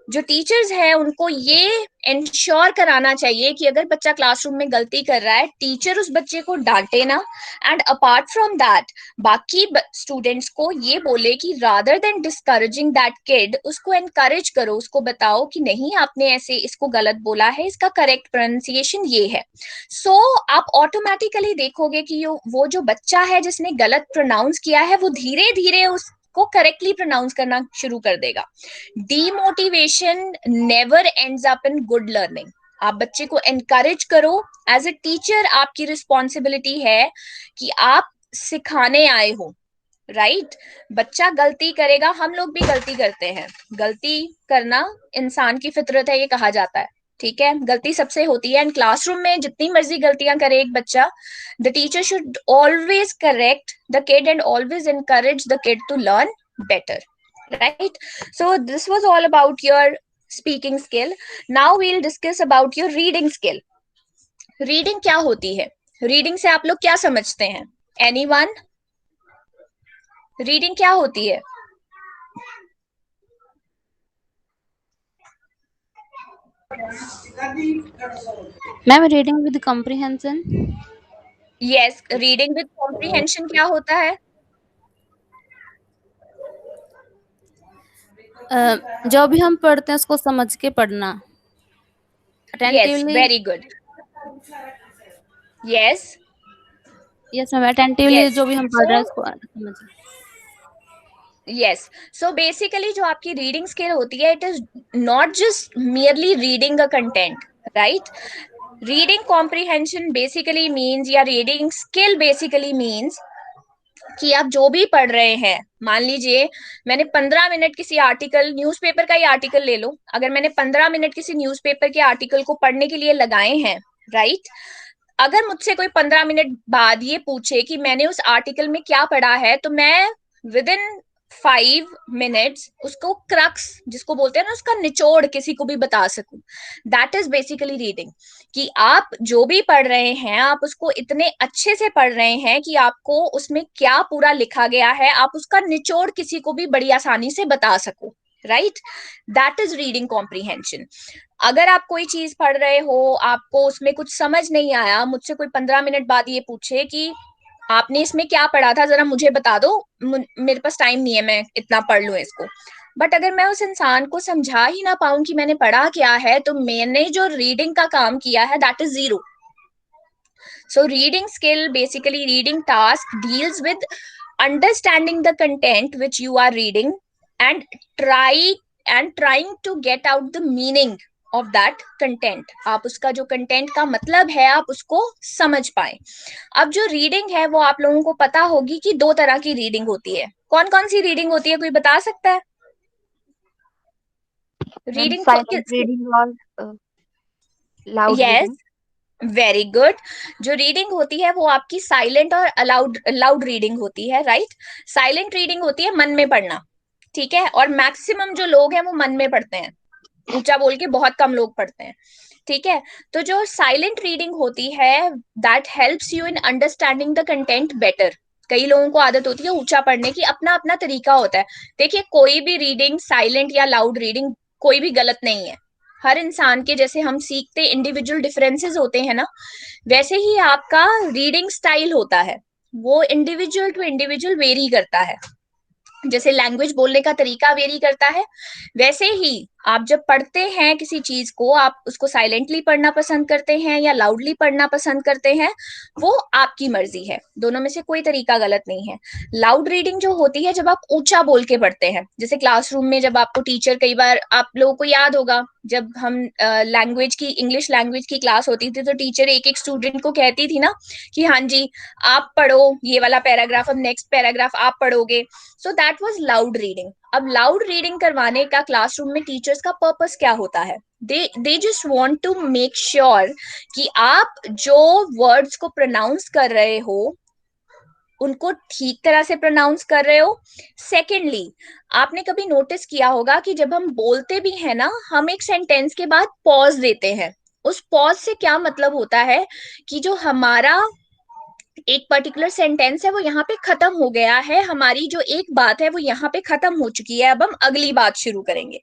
Speaker 2: जो टीचर्स हैं उनको ये इंश्योर कराना चाहिए कि अगर बच्चा क्लासरूम में गलती कर रहा है, टीचर उस बच्चे को डांटे ना. एंड अपार्ट फ्रॉम दैट बाकी स्टूडेंट्स को ये बोले कि rather than discouraging that kid, उसको एनकरेज करो, उसको बताओ कि नहीं आपने ऐसे इसको गलत बोला है, इसका करेक्ट प्रोनाउंसिएशन ये है. सो आप ऑटोमेटिकली देखोगे कि वो जो बच्चा है जिसने गलत प्रोनाउंस किया है वो धीरे धीरे उसको करेक्टली प्रोनाउंस करना शुरू कर देगा. Demotivation never ends up in good learning. आप बच्चे को एनकरेज करो. एज ए टीचर आपकी रिस्पॉन्सिबिलिटी है कि आप सिखाने आए हो, राइट. बच्चा गलती करेगा, हम लोग भी गलती करते हैं, गलती करना इंसान की फितरत है ये कहा जाता है, ठीक है. गलती सबसे होती है. एंड क्लासरूम में जितनी मर्जी गलतियां करे एक बच्चा, the teacher should always correct the kid and always encourage the kid to learn better, right? So this was all about your speaking skill. Now we'll discuss about your reading skill. Reading क्या होती है? Reading से आप लोग क्या समझते हैं? Anyone? Reading क्या होती है?
Speaker 5: Ma'am reading with comprehension.
Speaker 2: Yes, reading with comprehension क्या होता है?
Speaker 5: जो भी हम पढ़ते हैं उसको समझ के पढ़ना,
Speaker 2: yes,
Speaker 5: attentively.
Speaker 2: Very good. Yes
Speaker 5: yes ma'am, attentively
Speaker 2: yes,
Speaker 5: जो भी हम पढ़ रहे हैं उसको समझ।
Speaker 2: यस। सो बेसिकली जो आपकी रीडिंग स्किल होती है, it is not just merely reading a content, right? Reading comprehension basically means, या रीडिंग स्किल बेसिकली मीन्स कि आप जो भी पढ़ रहे हैं, मान लीजिए मैंने 15 मिनट किसी आर्टिकल, न्यूज़पेपर का ही आर्टिकल ले लो, अगर मैंने 15 मिनट किसी न्यूज़पेपर के आर्टिकल को पढ़ने के लिए लगाए हैं, राइट? अगर मुझसे कोई 15 मिनट बाद ये पूछे कि मैंने उस आर्टिकल में क्या पढ़ा है, तो मैं विद इन 5 मिनट्स उसको क्रक्स जिसको बोलते हैं ना, उसका निचोड़ किसी को भी बता सकूं। That is basically reading. कि आप जो भी पढ़ रहे हैं, आप उसको इतने अच्छे से पढ़ रहे हैं कि आपको उसमें क्या पूरा लिखा गया है, आप उसका निचोड़ किसी को भी बड़ी आसानी से बता सको, right? That is reading comprehension. अगर आप कोई चीज पढ़ रहे हो, आपको उसमें कुछ समझ नहीं आया, मुझसे कोई 15 मिनट बाद ये पूछे कि आपने इसमें क्या पढ़ा था, जरा मुझे बता दो, मेरे पास टाइम नहीं है, मैं इतना पढ़ लूं इसको। बट अगर मैं उस इंसान को समझा ही ना पाऊं कि मैंने पढ़ा क्या है, तो मैंने जो रीडिंग का काम किया है, that is zero. So reading skill, basically reading task, deals with understanding the content which you are reading and try trying to get out the meaning of that content. आप उसका जो कंटेंट का मतलब है, आप उसको समझ पाए। अब जो रीडिंग है वो आप लोगों को पता होगी कि दो तरह की रीडिंग होती है। कौन कौन सी रीडिंग होती है, कोई बता सकता है?
Speaker 3: मैम
Speaker 2: रीडिंग
Speaker 3: साइलेंट रीडिंग और loud
Speaker 2: yes,
Speaker 3: reading.
Speaker 2: Very good. जो रीडिंग होती है वो आपकी साइलेंट और अलाउड लाउड रीडिंग होती है, राइट? साइलेंट रीडिंग होती है मन में पढ़ना, ठीक है? और मैक्सिमम जो लोग हैं वो मन में पढ़ते हैं, ऊंचा बोल के बहुत कम लोग पढ़ते हैं, ठीक है? तो जो साइलेंट रीडिंग होती है, that helps you in understanding the content better. कई लोगों को आदत होती है ऊंचा पढ़ने की, अपना अपना तरीका होता है। देखिए, कोई भी रीडिंग, साइलेंट या लाउड रीडिंग, कोई भी गलत नहीं है। हर इंसान के, जैसे हम सीखते इंडिविजुअल डिफरेंसेस होते हैं ना, वैसे ही आपका रीडिंग स्टाइल होता है, वो इंडिविजुअल टू इंडिविजुअल वेरी करता है। जैसे लैंग्वेज बोलने का तरीका वेरी करता है, वैसे ही आप जब पढ़ते हैं किसी चीज को, आप उसको साइलेंटली पढ़ना पसंद करते हैं या लाउडली पढ़ना पसंद करते हैं, वो आपकी मर्जी है। दोनों में से कोई तरीका गलत नहीं है। लाउड रीडिंग जो होती है, जब आप ऊंचा बोल के पढ़ते हैं, जैसे क्लासरूम में जब आपको टीचर, कई बार आप लोगों को याद होगा, जब हम लैंग्वेज की, इंग्लिश लैंग्वेज की क्लास होती थी, तो टीचर एक एक स्टूडेंट को कहती थी ना कि हाँ जी, आप पढ़ो ये वाला पैराग्राफ, अब नेक्स्ट पैराग्राफ आप पढ़ोगे। So that was loud reading. अब लाउड रीडिंग करवाने का क्लासरूम में टीचर्स का पर्पस क्या होता है? They just want to make sure कि आप जो वर्ड्स को प्रोनाउंस कर रहे हो उनको ठीक तरह से प्रोनाउंस कर रहे हो। सेकेंडली, आपने कभी नोटिस किया होगा कि जब हम बोलते भी हैं ना, हम एक सेंटेंस के बाद पॉज देते हैं। उस पॉज से क्या मतलब होता है कि जो हमारा एक पर्टिकुलर सेंटेंस है वो यहाँ पे खत्म हो गया है, हमारी जो एक बात है वो यहाँ पे खत्म हो चुकी है, अब हम अगली बात शुरू करेंगे।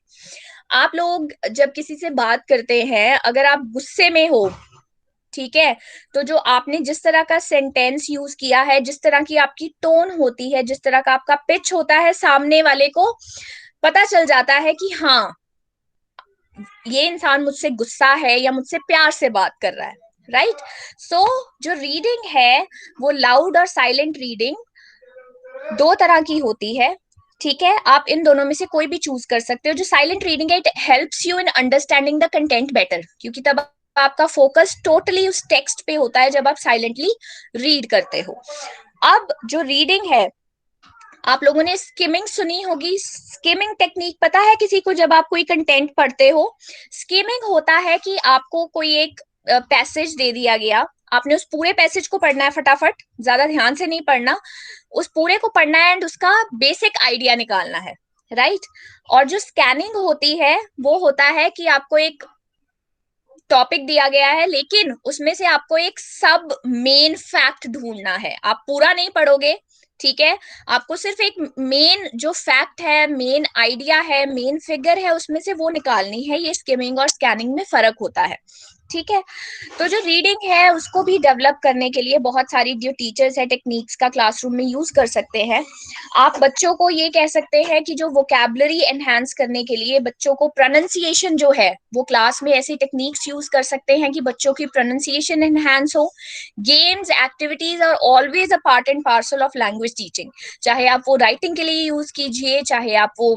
Speaker 2: आप लोग जब किसी से बात करते हैं, अगर आप गुस्से में हो, ठीक है, तो जो आपने जिस तरह का सेंटेंस यूज किया है, जिस तरह की आपकी टोन होती है, जिस तरह का आपका पिच होता है, सामने वाले को पता चल जाता है कि हाँ, ये इंसान मुझसे गुस्सा है या मुझसे प्यार से बात कर रहा है, राइट? सो जो रीडिंग है वो लाउड और साइलेंट रीडिंग दो तरह की होती है, ठीक है? आप इन दोनों में से कोई भी चूज कर सकते हो। जो साइलेंट रीडिंग है, it helps you in understanding the content better, क्योंकि तब आपका फोकस टोटली उस टेक्स्ट पे होता है जब आप साइलेंटली रीड करते हो। अब जो रीडिंग है, आप लोगों ने स्किमिंग सुनी होगी। स्किमिंग टेक्निक पता है किसी को? जब आप कोई कंटेंट पढ़ते हो, स्किमिंग होता है कि आपको कोई एक पैसेज दे दिया गया, आपने उस पूरे पैसेज को पढ़ना है फटाफट, ज्यादा ध्यान से नहीं पढ़ना, उस पूरे को पढ़ना है एंड उसका बेसिक आइडिया निकालना है, राइट? और जो स्कैनिंग होती है वो होता है कि आपको एक टॉपिक दिया गया है, लेकिन उसमें से आपको एक सब मेन फैक्ट ढूंढना है। आप पूरा नहीं पढ़ोगे, ठीक है, आपको सिर्फ एक मेन जो फैक्ट है, मेन आइडिया है, मेन फिगर है, उसमें से वो निकालनी है। ये स्किमिंग और स्कैनिंग में फर्क होता है, ठीक है। तो जो रीडिंग है उसको भी डेवलप करने के लिए बहुत सारी जो टीचर्स है टेक्निक्स का क्लासरूम में यूज कर सकते हैं। आप बच्चों को ये कह सकते हैं कि जो वोकैबुलरी एनहांस करने के लिए बच्चों को प्रोनाउंसिएशन जो है वो क्लास में ऐसी टेक्निक्स यूज कर सकते हैं कि बच्चों की प्रोनाउंसिएशन एनहांस हो। Games activities are always a part and parcel of language teaching, चाहे आप वो राइटिंग के लिए यूज कीजिए, चाहे आप वो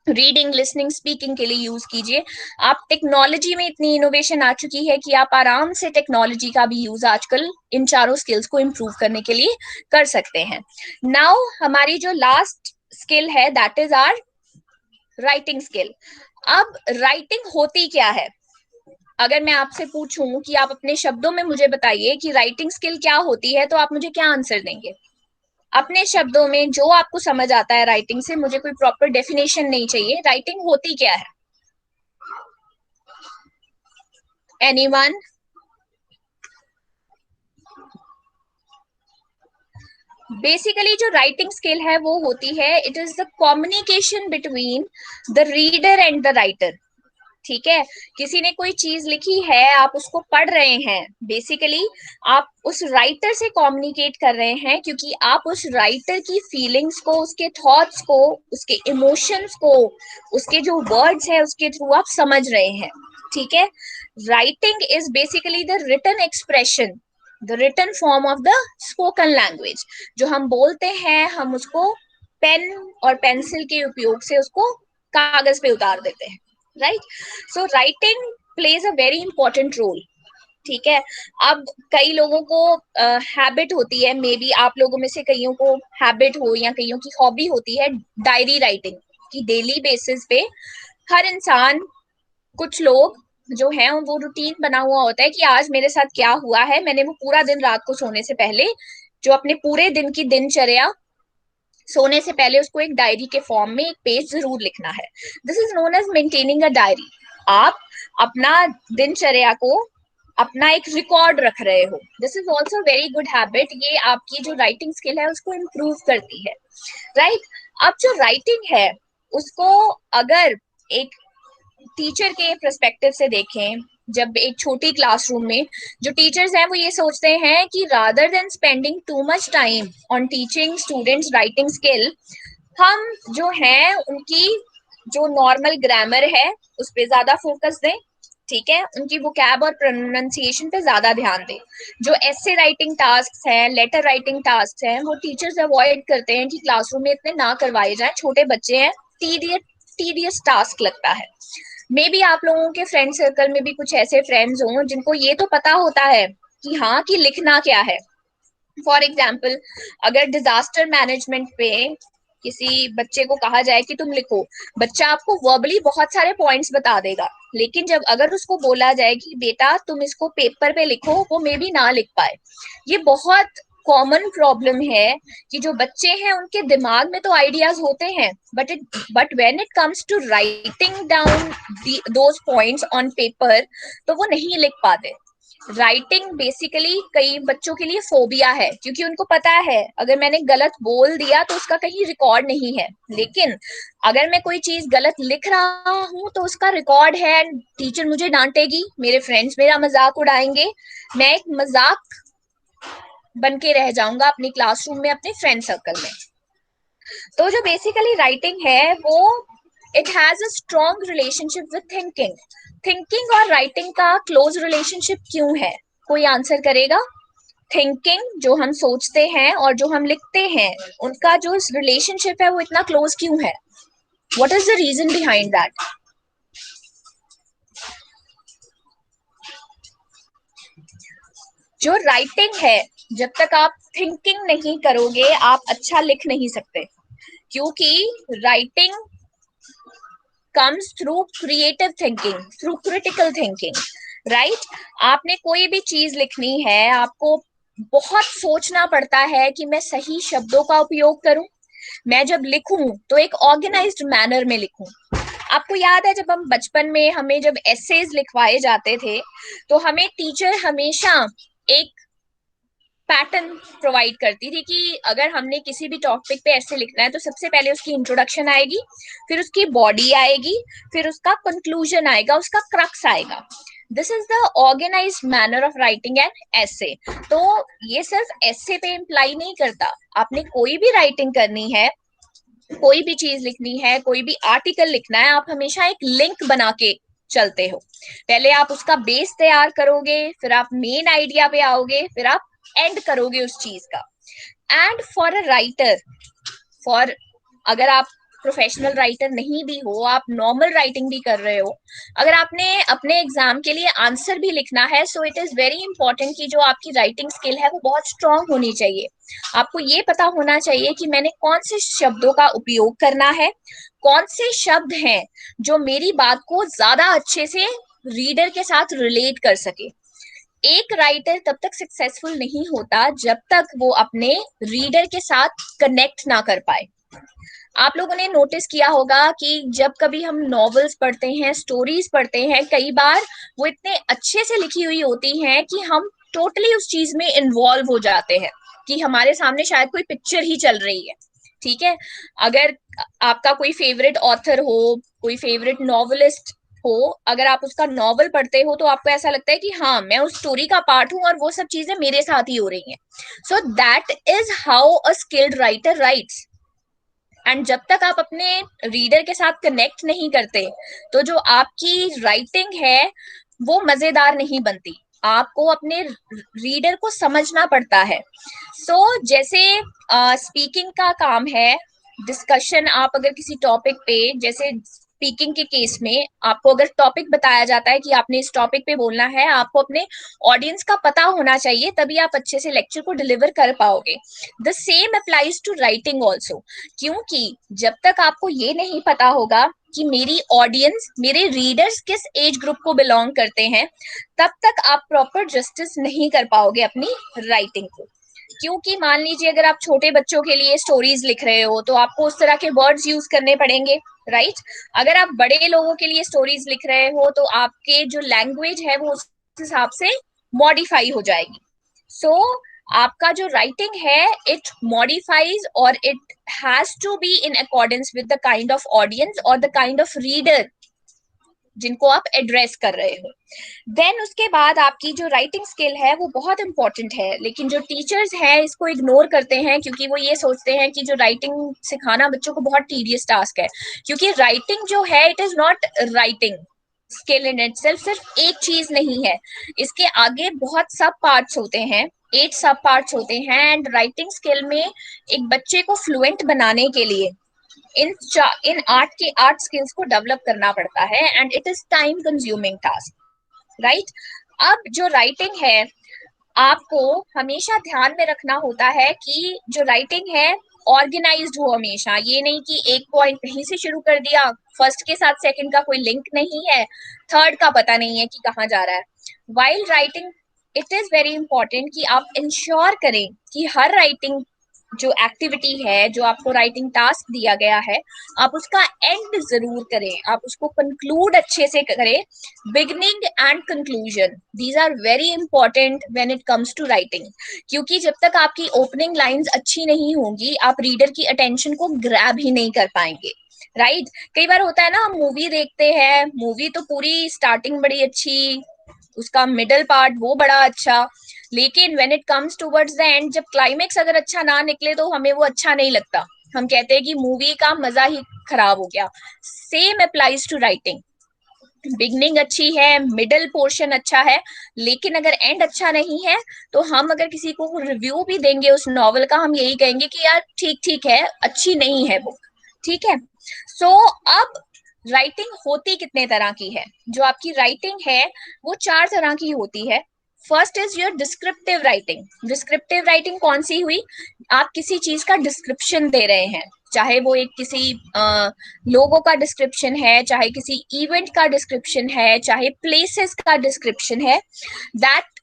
Speaker 2: रीडिंग लिसनिंग स्पीकिंग के लिए यूज कीजिए। आप टेक्नोलॉजी में इतनी इनोवेशन आ चुकी है कि आप आराम से टेक्नोलॉजी का भी यूज आजकल इन चारों स्किल्स को इम्प्रूव करने के लिए कर सकते हैं। नाउ हमारी जो लास्ट स्किल है that is our writing skill. अब राइटिंग होती क्या है? अगर मैं आपसे पूछूं कि आप अपने शब्दों में मुझे बताइए कि राइटिंग स्किल क्या होती है, तो आप मुझे क्या आंसर देंगे? अपने शब्दों में जो आपको समझ आता है राइटिंग से, मुझे कोई प्रॉपर डेफिनेशन नहीं चाहिए। राइटिंग होती क्या है? एनीवन? बेसिकली जो राइटिंग स्किल है वो होती है, it is the communication between the reader and the writer, ठीक है। किसी ने कोई चीज लिखी है, आप उसको पढ़ रहे हैं, बेसिकली आप उस राइटर से कम्युनिकेट कर रहे हैं, क्योंकि आप उस राइटर की फीलिंग्स को, उसके थॉट्स को, उसके इमोशंस को, उसके जो वर्ड्स है उसके थ्रू आप समझ रहे हैं, ठीक है। Writing is basically the written expression, the written form of the spoken language. जो हम बोलते हैं हम उसको पेन और पेंसिल के उपयोग से उसको कागज पे उतार देते हैं, right. So writing plays a very important role, ठीक है। अब कई लोगों को हैबिट होती है, मे बी आप लोगों में से कईयों को हैबिट हो या कईयों की हॉबी होती है डायरी राइटिंग की। डेली बेसिस पे हर इंसान, कुछ लोग जो है वो रूटीन बना हुआ होता है कि आज मेरे साथ क्या हुआ है, मैंने वो पूरा दिन रात को सोने से पहले जो अपने पूरे दिन की दिनचर्या, सोने से पहले उसको एक डायरी के फॉर्म में एक पेज जरूर लिखना है। This is known as maintaining a diary. आप अपना दिनचर्या को, अपना एक रिकॉर्ड रख रहे हो। This is also very good habit. ये आपकी जो राइटिंग स्किल है उसको इम्प्रूव करती है, राइट। अब जो राइटिंग है उसको अगर एक टीचर के पर्सपेक्टिव से देखें, जब एक छोटी क्लासरूम में जो टीचर्स हैं वो ये सोचते हैं कि rather than spending too much time on teaching students writing skill, हम जो हैं उनकी जो नॉर्मल ग्रामर है उस पर ज्यादा फोकस दें, ठीक है, उनकी वोकैब और प्रोनाउंसिएशन पे ज्यादा ध्यान दें। जो एसे राइटिंग टास्क हैं, लेटर राइटिंग टास्क हैं, वो टीचर्स अवॉइड करते हैं कि क्लासरूम में इतने ना करवाए जाएं, छोटे बच्चे हैं, टीडियस टास्क लगता है। मे बी आप लोगों के फ्रेंड सर्कल में भी कुछ ऐसे फ्रेंड्स हों जिनको ये तो पता होता है कि हाँ कि लिखना क्या है। फॉर एग्जाम्पल, अगर डिजास्टर मैनेजमेंट पे किसी बच्चे को कहा जाए कि तुम लिखो, बच्चा आपको वर्बली बहुत सारे पॉइंट्स बता देगा, लेकिन जब अगर उसको बोला जाए कि बेटा तुम इसको पेपर पे लिखो, वो मे बी ना लिख पाए। ये बहुत कॉमन प्रॉब्लम है कि जो बच्चे हैं उनके दिमाग में तो आइडियाज होते हैं, but when it comes to writing down those points on paper, तो वो नहीं लिख पाते। राइटिंग बेसिकली कई बच्चों के लिए फोबिया है, क्योंकि उनको पता है अगर मैंने गलत बोल दिया तो उसका कहीं रिकॉर्ड नहीं है, लेकिन अगर मैं कोई चीज गलत लिख रहा हूं तो उसका रिकॉर्ड है, टीचर मुझे डांटेगी, मेरे फ्रेंड्स मेरा मजाक उड़ाएंगे, मैं एक मजाक बन के रह जाऊंगा अपनी क्लासरूम में, अपने फ्रेंड सर्कल में। तो जो बेसिकली राइटिंग है वो it has a strong relationship with thinking. Thinking और राइटिंग का क्लोज रिलेशनशिप क्यों है? कोई आंसर करेगा? थिंकिंग, जो हम सोचते हैं, और जो हम लिखते हैं, उनका जो रिलेशनशिप है वो इतना क्लोज क्यों है? What is the reason behind that? जो राइटिंग है, जब तक आप थिंकिंग नहीं करोगे आप अच्छा लिख नहीं सकते, क्योंकि writing comes through creative thinking, through critical thinking, right? आपने कोई भी चीज लिखनी है, आपको बहुत सोचना पड़ता है कि मैं सही शब्दों का उपयोग करूं, मैं जब लिखूं तो एक ऑर्गेनाइज्ड मैनर में लिखूं, आपको याद है जब हम बचपन में हमें जब एसेज लिखवाए जाते थे तो हमें टीचर हमेशा एक पैटर्न प्रोवाइड करती थी कि अगर हमने किसी भी टॉपिक पे ऐसे लिखना है तो सबसे पहले उसकी इंट्रोडक्शन आएगी, फिर उसकी बॉडी आएगी, फिर उसका कंक्लूजन आएगा, उसका क्रक्स आएगा. This is the organised manner of writing an essay. तो ये सिर्फ एसे पे इम्प्लाई नहीं करता. आपने कोई भी राइटिंग करनी है, कोई भी चीज लिखनी है, कोई भी आर्टिकल लिखना है, आप हमेशा एक लिंक बना के चलते हो. पहले आप उसका बेस तैयार करोगे, फिर आप मेन आइडिया पे आओगे, फिर आप एंड करोगे उस चीज का. And for a writer, for अगर आप प्रोफेशनल राइटर नहीं भी हो, आप नॉर्मल राइटिंग भी कर रहे हो, अगर आपने अपने एग्जाम के लिए आंसर भी लिखना है, so it is very important कि जो आपकी राइटिंग स्किल है वो बहुत स्ट्रांग होनी चाहिए. आपको ये पता होना चाहिए कि मैंने कौन से शब्दों का उपयोग करना है, कौन से शब्द हैं जो मेरी बात को ज्यादा अच्छे से रीडर के साथ रिलेट कर सके. एक राइटर तब तक सक्सेसफुल नहीं होता जब तक वो अपने रीडर के साथ कनेक्ट ना कर पाए. आप लोगों ने नोटिस किया होगा कि जब कभी हम नॉवेल्स पढ़ते हैं, स्टोरीज पढ़ते हैं, कई बार वो इतने अच्छे से लिखी हुई होती हैं कि हम टोटली उस चीज में इन्वॉल्व हो जाते हैं कि हमारे सामने शायद कोई पिक्चर ही चल रही है. ठीक है, अगर आपका कोई फेवरेट ऑथर हो, कोई फेवरेट नॉवेलिस्ट हो, अगर आप उसका नॉवल पढ़ते हो तो आपको ऐसा लगता है कि हाँ मैं उस स्टोरी का पार्ट हूं और वो सब चीजें मेरे साथ ही हो रही हैं. सो that is how a skilled writer writes. And जब तक आप अपने रीडर के साथ कनेक्ट नहीं करते तो जो आपकी राइटिंग है वो मजेदार नहीं बनती. आपको अपने रीडर को समझना पड़ता है. जैसे स्पीकिंग का काम है, डिस्कशन, आप अगर किसी टॉपिक पे, जैसे स्पीकिंग के केस में आपको अगर टॉपिक बताया जाता है कि आपने इस टॉपिक पे बोलना है, आपको अपने ऑडियंस का पता होना चाहिए, तभी आप अच्छे से लेक्चर को डिलीवर कर पाओगे. The same applies to writing also. क्योंकि जब तक आपको ये नहीं पता होगा कि मेरी ऑडियंस, मेरे रीडर्स किस एज ग्रुप को बिलोंग करते हैं, तब तक आप प्रॉपर जस्टिस नहीं कर पाओगे अपनी राइटिंग को. क्योंकि मान लीजिए अगर आप छोटे बच्चों के लिए स्टोरीज लिख रहे हो तो आपको उस तरह के वर्ड्स यूज करने पड़ेंगे, राइट. अगर आप बड़े लोगों के लिए स्टोरीज लिख रहे हो तो आपके जो लैंग्वेज है वो उस हिसाब से मॉडिफाई हो जाएगी. सो आपका जो राइटिंग है इट मॉडिफाइज और it has to be in accordance with the kind of audience और द काइंड ऑफ रीडर जिनको आप एड्रेस कर रहे हो. देन उसके बाद आपकी जो राइटिंग स्किल है वो बहुत इंपॉर्टेंट है, लेकिन जो टीचर्स हैं इसको इग्नोर करते हैं क्योंकि वो ये सोचते हैं कि जो राइटिंग सिखाना बच्चों को बहुत टीडियस टास्क है. क्योंकि राइटिंग जो है it is not writing skill in itself, सिर्फ एक चीज नहीं है, इसके आगे बहुत सब पार्ट्स होते हैं, 8 सब पार्ट्स होते हैं. एंड राइटिंग स्किल में एक बच्चे को फ्लुएंट बनाने के लिए इन आर्ट स्किल्स को डेवलप करना पड़ता है. And it is time consuming task, right. अब जो राइटिंग है आपको हमेशा ध्यान में रखना होता है कि जो राइटिंग है ऑर्गेनाइज्ड हो हमेशा. ये नहीं कि एक पॉइंट कहीं से शुरू कर दिया, फर्स्ट के साथ सेकंड का कोई लिंक नहीं है, थर्ड का पता नहीं है कि कहाँ जा रहा है. While writing it is very important कि आप इंश्योर करें कि हर राइटिंग जो एक्टिविटी है, जो आपको राइटिंग टास्क दिया गया है, आप उसका एंड जरूर करें, आप उसको कंक्लूड अच्छे से करें. Beginning and conclusion, these are very important when it comes to writing. क्योंकि जब तक आपकी ओपनिंग लाइंस अच्छी नहीं होंगी आप रीडर की अटेंशन को ग्रैब ही नहीं कर पाएंगे, राइट. कई बार होता है ना, हम मूवी देखते हैं, मूवी तो पूरी स्टार्टिंग बड़ी अच्छी, उसका मिडल पार्ट वो बड़ा अच्छा, लेकिन when it comes towards the end, जब क्लाइमेक्स अगर अच्छा ना निकले तो हमें वो अच्छा नहीं लगता, हम कहते हैं कि मूवी का मजा ही खराब हो गया. Same applies to writing. Beginning अच्छी है, मिडल पोर्शन अच्छा है, लेकिन अगर एंड अच्छा नहीं है तो हम अगर किसी को रिव्यू भी देंगे उस नॉवल का, हम यही कहेंगे कि यार ठीक ठीक है, अच्छी नहीं है बुक, ठीक है. अब राइटिंग होती कितने तरह की है? जो आपकी राइटिंग है वो 4 तरह की होती है. First is your descriptive writing. Descriptive writing कौन सी हुई? आप किसी चीज का डिस्क्रिप्शन दे रहे हैं, चाहे वो एक किसी लोगो का डिस्क्रिप्शन है, चाहे किसी इवेंट का डिस्क्रिप्शन है, चाहे प्लेसेस का डिस्क्रिप्शन है. That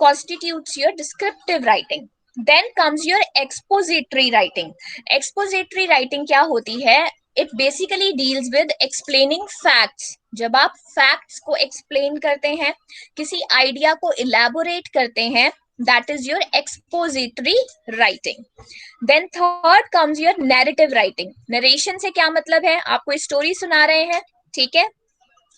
Speaker 2: constitutes your descriptive writing. Then comes your expository writing. Expository writing क्या होती है? It basically deals with explaining facts. जब आप फैक्ट्स को एक्सप्लेन करते हैं, किसी आइडिया को इलैबोरेट करते हैं, that is your expository writing. Then third comes your narrative writing. Narration से क्या मतलब है? आप कोई स्टोरी सुना रहे हैं, ठीक है,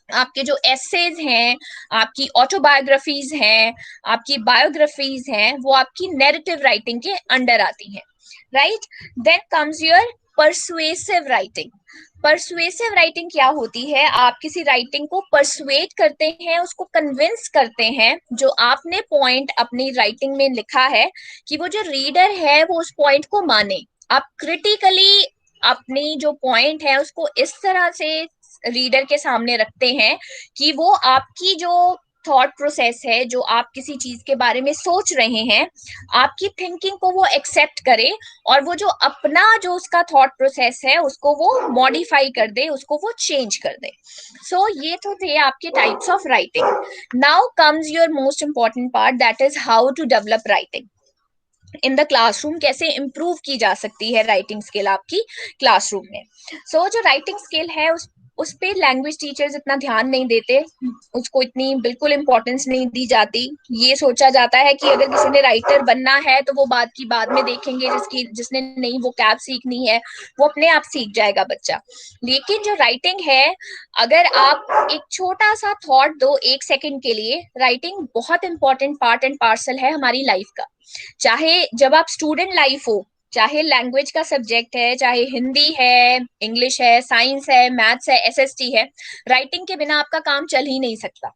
Speaker 2: आपके जो एसेज हैं, आपकी ऑटोबायोग्राफीज हैं, आपकी बायोग्राफीज हैं, वो आपकी नैरेटिव राइटिंग के अंडर आती हैं, right. Then comes your persuasive writing. Persuasive writing क्या होती है? आप किसी राइटिंग को परसुएट करते हैं, उसको कन्विंस करते हैं, जो आपने पॉइंट अपनी राइटिंग में लिखा है, कि वो जो रीडर है वो उस पॉइंट को माने. आप क्रिटिकली अपनी जो पॉइंट है उसको इस तरह से रीडर के सामने रखते हैं कि वो आपकी जो थॉट प्रोसेस है, जो आप किसी चीज के बारे में सोच रहे हैं, आपकी थिंकिंग को वो एक्सेप्ट करे, और वो जो अपना जो उसका थॉट प्रोसेस है उसको वो मॉडिफाई कर दे, उसको वो चेंज कर दे. सो ये तो थे आपके types of writing. Now comes your most important part, that is how to develop writing in the classroom. कैसे इंप्रूव की जा सकती है राइटिंग स्किल आपकी क्लासरूम में. सो जो राइटिंग स्किल है उस पे लैंग्वेज टीचर्स इतना ध्यान नहीं देते, उसको इतनी बिल्कुल इंपॉर्टेंस नहीं दी जाती. ये सोचा जाता है कि अगर किसी ने राइटर बनना है तो वो बात की बाद में देखेंगे, जिसने नई वोकैब सीखनी है वो अपने आप सीख जाएगा बच्चा. लेकिन जो राइटिंग है, अगर आप एक छोटा सा थॉट दो एक सेकंड के लिए, राइटिंग बहुत इंपॉर्टेंट पार्ट एंड पार्सल है हमारी लाइफ का. चाहे जब आप स्टूडेंट लाइफ हो, चाहे लैंग्वेज का सब्जेक्ट है, चाहे हिंदी है, इंग्लिश है, साइंस है, मैथ्स है, एसएसटी है, राइटिंग के बिना आपका काम चल ही नहीं सकता.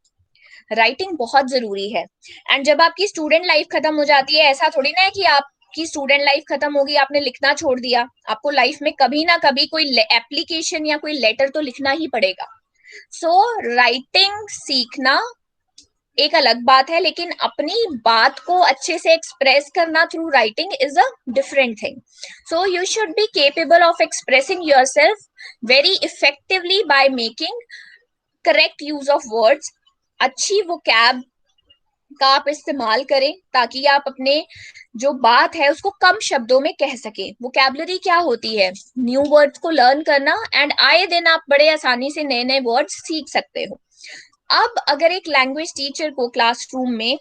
Speaker 2: राइटिंग बहुत जरूरी है. एंड जब आपकी स्टूडेंट लाइफ खत्म हो जाती है, ऐसा थोड़ी ना है कि आपकी स्टूडेंट लाइफ खत्म होगी, आपने लिखना छोड़ दिया. आपको लाइफ में कभी ना कभी कोई एप्लीकेशन या कोई लेटर तो लिखना ही पड़ेगा. सो राइटिंग सीखना एक अलग बात है, लेकिन अपनी बात को अच्छे से एक्सप्रेस करना through writing is a different thing. So you should be capable of expressing yourself very effectively by making correct use of words. अच्छी वोकैब का आप इस्तेमाल करें ताकि आप अपने जो बात है उसको कम शब्दों में कह सके. वोकैबुलरी क्या होती है? न्यू वर्ड्स को लर्न करना, एंड आए दिन आप बड़े आसानी से नए नए वर्ड्स सीख सकते हो. अब अगर एक लैंग्वेज टीचर को क्लासरूम में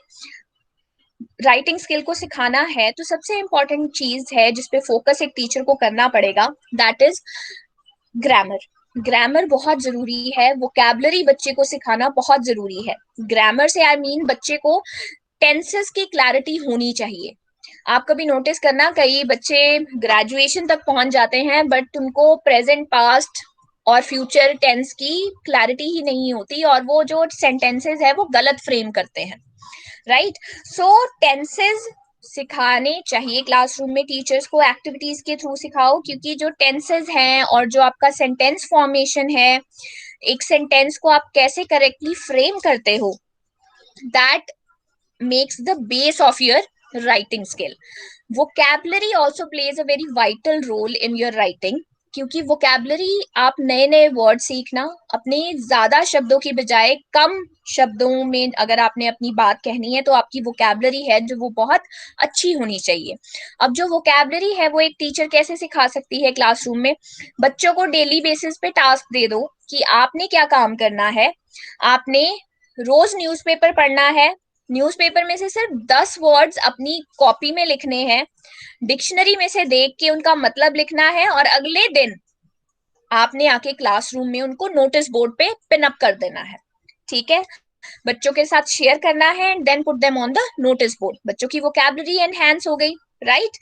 Speaker 2: राइटिंग स्किल को सिखाना है, तो सबसे इंपॉर्टेंट चीज है जिसपे फोकस एक टीचर को करना पड़ेगा, दैट इज ग्रामर. ग्रामर बहुत जरूरी है. वोकैबुलरी बच्चे को सिखाना बहुत जरूरी है. ग्रामर से आई मीन बच्चे को टेंसेस की क्लैरिटी होनी चाहिए. आप कभी नोटिस करना, कई बच्चे ग्रेजुएशन तक पहुंच जाते हैं बट उनको प्रेजेंट, पास्ट और फ्यूचर टेंस की क्लैरिटी ही नहीं होती, और वो जो सेंटेंसेस है वो गलत फ्रेम करते हैं, राइट. सो टेंसेस सिखाने चाहिए क्लासरूम में. टीचर्स को एक्टिविटीज के थ्रू सिखाओ, क्योंकि जो टेंसेस हैं और जो आपका सेंटेंस फॉर्मेशन है, एक सेंटेंस को आप कैसे करेक्टली फ्रेम करते हो, that makes the base of your writing skill. Vocabulary also plays a very vital role in your writing, क्योंकि vocabulary आप नए नए वर्ड सीखना, अपने ज्यादा शब्दों की बजाय कम शब्दों में अगर आपने अपनी बात कहनी है तो आपकी vocabulary है जो वो बहुत अच्छी होनी चाहिए. अब जो vocabulary है वो एक टीचर कैसे सिखा सकती है क्लासरूम में? बच्चों को डेली बेसिस पे टास्क दे दो कि आपने क्या काम करना है. आपने रोज न्यूज़पेपर पढ़ना है, न्यूज़पेपर में से सिर्फ 10 वर्ड्स अपनी कॉपी में लिखने हैं, डिक्शनरी में से देख के उनका मतलब लिखना है, और अगले दिन आपने आके क्लासरूम में उनको नोटिस बोर्ड पे पिन अप कर देना है. ठीक है, बच्चों के साथ शेयर करना है and then put them on the notice board. बच्चों की वोकैबुलरी एनहांस हो गई, राइट.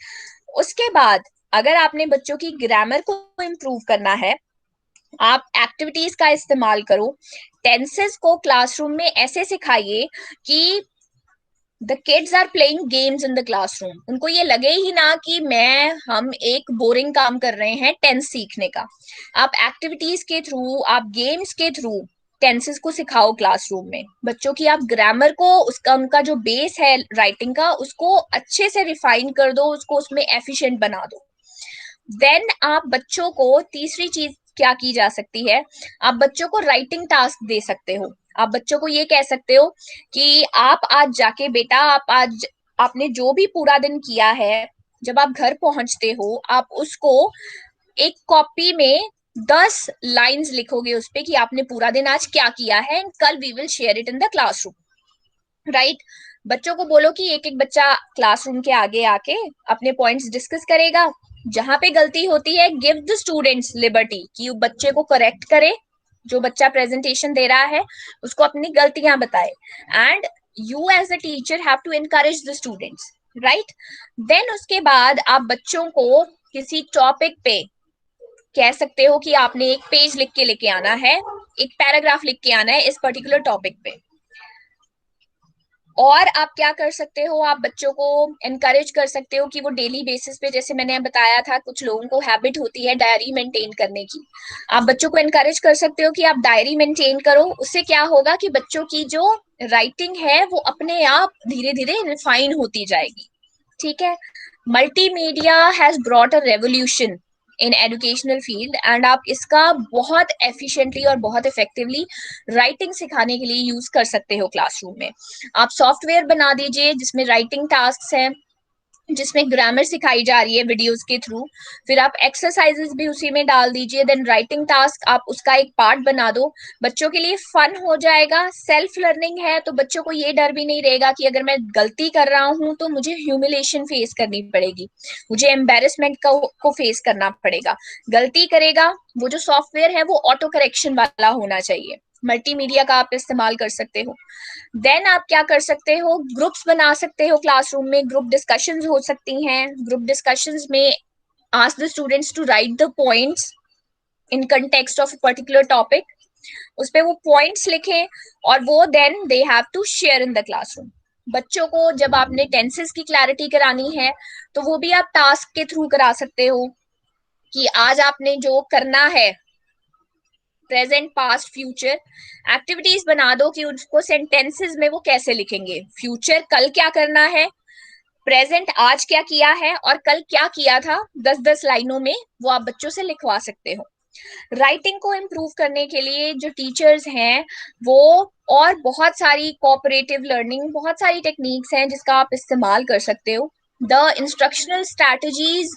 Speaker 2: उसके बाद अगर आपने बच्चों की ग्रामर को इम्प्रूव करना है, आप एक्टिविटीज का इस्तेमाल करो. टेंसेस को क्लासरूम में ऐसे सिखाइए कि the kids are playing games in the classroom. उनको ये लगे ही ना कि हम एक बोरिंग काम कर रहे हैं टेंस सीखने का. आप एक्टिविटीज के थ्रू, आप गेम्स के थ्रू टेंसेस को सिखाओ क्लासरूम में. बच्चों की आप ग्रामर को, उनका जो बेस है राइटिंग का, उसको अच्छे से रिफाइन कर दो, उसको उसमें एफिशिएंट बना दो. देन आप बच्चों को, तीसरी चीज क्या की जा सकती है, आप बच्चों को राइटिंग टास्क दे सकते हो. आप बच्चों को ये कह सकते हो कि आप आज जाके बेटा, आपने जो भी पूरा दिन किया है, जब आप घर पहुंचते हो आप उसको एक कॉपी में 10 लाइंस लिखोगे उस पे कि आपने पूरा दिन आज क्या किया है, एंड कल we will share it in the classroom, right. बच्चों को बोलो कि एक एक बच्चा क्लासरूम के आगे आके अपने पॉइंट्स डिस्कस करेगा। जहां पे गलती होती है, गिव द स्टूडेंट्स लिबर्टी कि बच्चे को करेक्ट करे, जो बच्चा प्रेजेंटेशन दे रहा है उसको अपनी गलतियां बताए, and you as a teacher have to encourage the students, right. देन उसके बाद आप बच्चों को किसी टॉपिक पे कह सकते हो कि आपने एक पेज लिख के लेके आना है, एक पैराग्राफ लिख के आना है इस पर्टिकुलर टॉपिक पे। और आप क्या कर सकते हो, आप बच्चों को एनकरेज कर सकते हो कि वो डेली बेसिस पे, जैसे मैंने बताया था कुछ लोगों को हैबिट होती है डायरी मेंटेन करने की, आप बच्चों को एनकरेज कर सकते हो कि आप डायरी मेंटेन करो। उससे क्या होगा कि बच्चों की जो राइटिंग है वो अपने आप धीरे धीरे रिफाइन होती जाएगी, ठीक है। Multimedia has brought a revolution in educational field, and आप इसका बहुत एफिशिएंटली और बहुत इफेक्टिवली राइटिंग सिखाने के लिए यूज कर सकते हो क्लासरूम में। आप सॉफ्टवेयर बना दीजिए जिसमें राइटिंग टास्क हैं, जिसमें ग्रामर सिखाई जा रही है वीडियोस के थ्रू, फिर आप एक्सरसाइजेस भी उसी में डाल दीजिए, देन राइटिंग टास्क आप उसका एक पार्ट बना दो। बच्चों के लिए फन हो जाएगा, सेल्फ लर्निंग है तो बच्चों को ये डर भी नहीं रहेगा कि अगर मैं गलती कर रहा हूं तो मुझे ह्यूमिलेशन फेस करनी पड़ेगी, मुझे एम्बेरसमेंट को फेस करना पड़ेगा। गलती करेगा, वो जो सॉफ्टवेयर है वो ऑटो करेक्शन वाला होना चाहिए। मल्टीमीडिया का आप इस्तेमाल कर सकते हो। देन आप क्या कर सकते हो, ग्रुप्स बना सकते हो क्लासरूम में, ग्रुप डिस्कशंस हो सकती हैं। ग्रुप डिस्कशंस में ask the students to write the points in context of particular topic, उस पे वो पॉइंट्स लिखें और वो then they have to share in the classroom. बच्चों को जब आपने टेंसेस की क्लैरिटी करानी है तो वो भी आप टास्क के थ्रू करा सकते हो कि आज आपने जो करना है, प्रेजेंट पास्ट फ्यूचर एक्टिविटीज बना दो कि उसको सेंटेंसेस में वो कैसे लिखेंगे। फ्यूचर कल क्या करना है, प्रेजेंट आज क्या किया है और कल क्या किया था, 10-10 लाइनों में वो आप बच्चों से लिखवा सकते हो। राइटिंग को इम्प्रूव करने के लिए जो टीचर्स हैं वो और बहुत सारी कोऑपरेटिव लर्निंग, बहुत सारी टेक्निक्स हैं जिसका आप इस्तेमाल कर सकते हो। The instructional strategies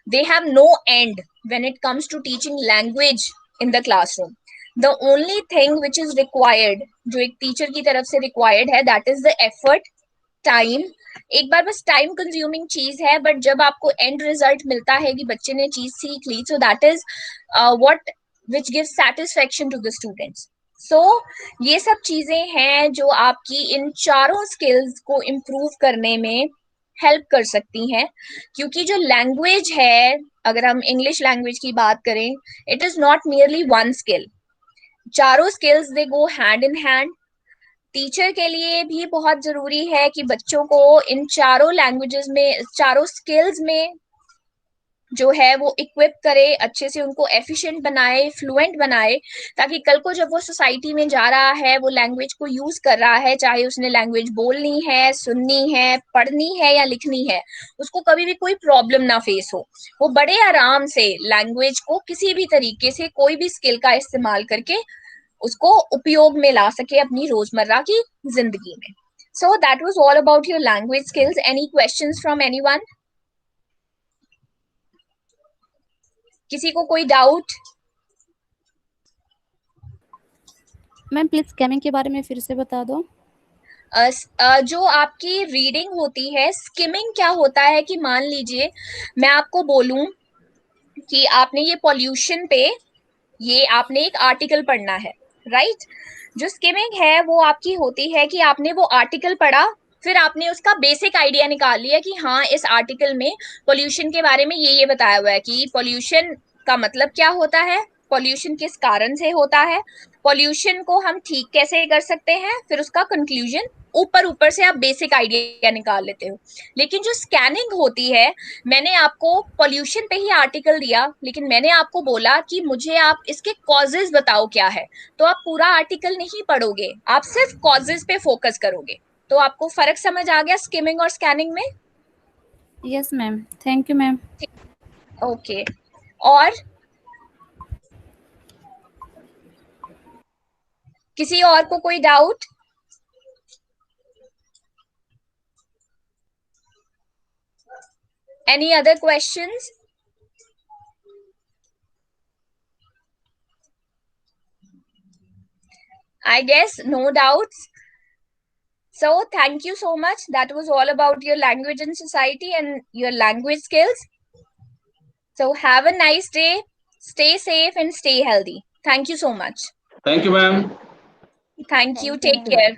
Speaker 2: they have no end when it comes to teaching language in the classroom. The only thing which is required, जो एक टीचर की तरफ से required है, that is the effort, time. एक बार बस टाइम कंज्यूमिंग चीज है, बट जब आपको एंड रिजल्ट मिलता है कि बच्चे ने चीज सीख ली, so that is what which gives satisfaction to the students. So ये सब चीजें हैं जो आपकी इन चारों स्किल्स को इम्प्रूव करने में हेल्प कर सकती हैं। क्योंकि जो लैंग्वेज है, अगर हम इंग्लिश लैंग्वेज की बात करें, it is not merely one skill, चारों skills they go hand in hand. Teacher के लिए भी बहुत जरूरी है कि बच्चों को इन चारों लैंग्वेजेस में, चारों स्किल्स में जो है वो इक्विप करे, अच्छे से उनको एफिशिएंट बनाए, फ्लुएंट बनाए, ताकि कल को जब वो सोसाइटी में जा रहा है, वो लैंग्वेज को यूज कर रहा है, चाहे उसने लैंग्वेज बोलनी है, सुननी है, पढ़नी है या लिखनी है, उसको कभी भी कोई प्रॉब्लम ना फेस हो। वो बड़े आराम से लैंग्वेज को किसी भी तरीके से कोई भी स्किल का इस्तेमाल करके उसको उपयोग में ला सके अपनी रोजमर्रा की जिंदगी में। So that was all about your language skills. Any questions from anyone? किसी को कोई डाउट?
Speaker 5: मैम प्लीज स्कैमिंग के बारे में फिर से बता दो।
Speaker 2: जो आपकी रीडिंग होती है, स्किमिंग क्या होता है कि मान लीजिए मैं आपको बोलूं कि आपने ये पॉल्यूशन पे, ये आपने एक आर्टिकल पढ़ना है, राइट। जो स्किमिंग है वो आपकी होती है कि आपने वो आर्टिकल पढ़ा, फिर आपने उसका बेसिक आइडिया निकाल लिया कि हाँ इस आर्टिकल में पॉल्यूशन के बारे में ये बताया हुआ है कि पॉल्यूशन का मतलब क्या होता है, पॉल्यूशन किस कारण से होता है, पॉल्यूशन को हम ठीक कैसे कर सकते हैं, फिर उसका कंक्लूजन ऊपर ऊपर से आप बेसिक आइडिया निकाल लेते हो। लेकिन जो स्कैनिंग होती है, मैंने आपको पॉल्यूशन पे ही आर्टिकल दिया, लेकिन मैंने आपको बोला कि मुझे आप इसके कॉजेज बताओ क्या है, तो आप पूरा आर्टिकल नहीं पढ़ोगे, आप सिर्फ कॉजेज पे फोकस करोगे। तो आपको फर्क समझ आ गया स्किमिंग और स्कैनिंग में?
Speaker 5: Yes ma'am, thank you ma'am.
Speaker 2: Okay. और किसी और को कोई doubt? Any other questions? I guess no doubts. So thank you so much. That was all about your language and society and your language skills. So have a nice day. Stay safe and stay healthy. Thank you so much.
Speaker 1: Thank you, ma'am.
Speaker 2: Thank you. Take care.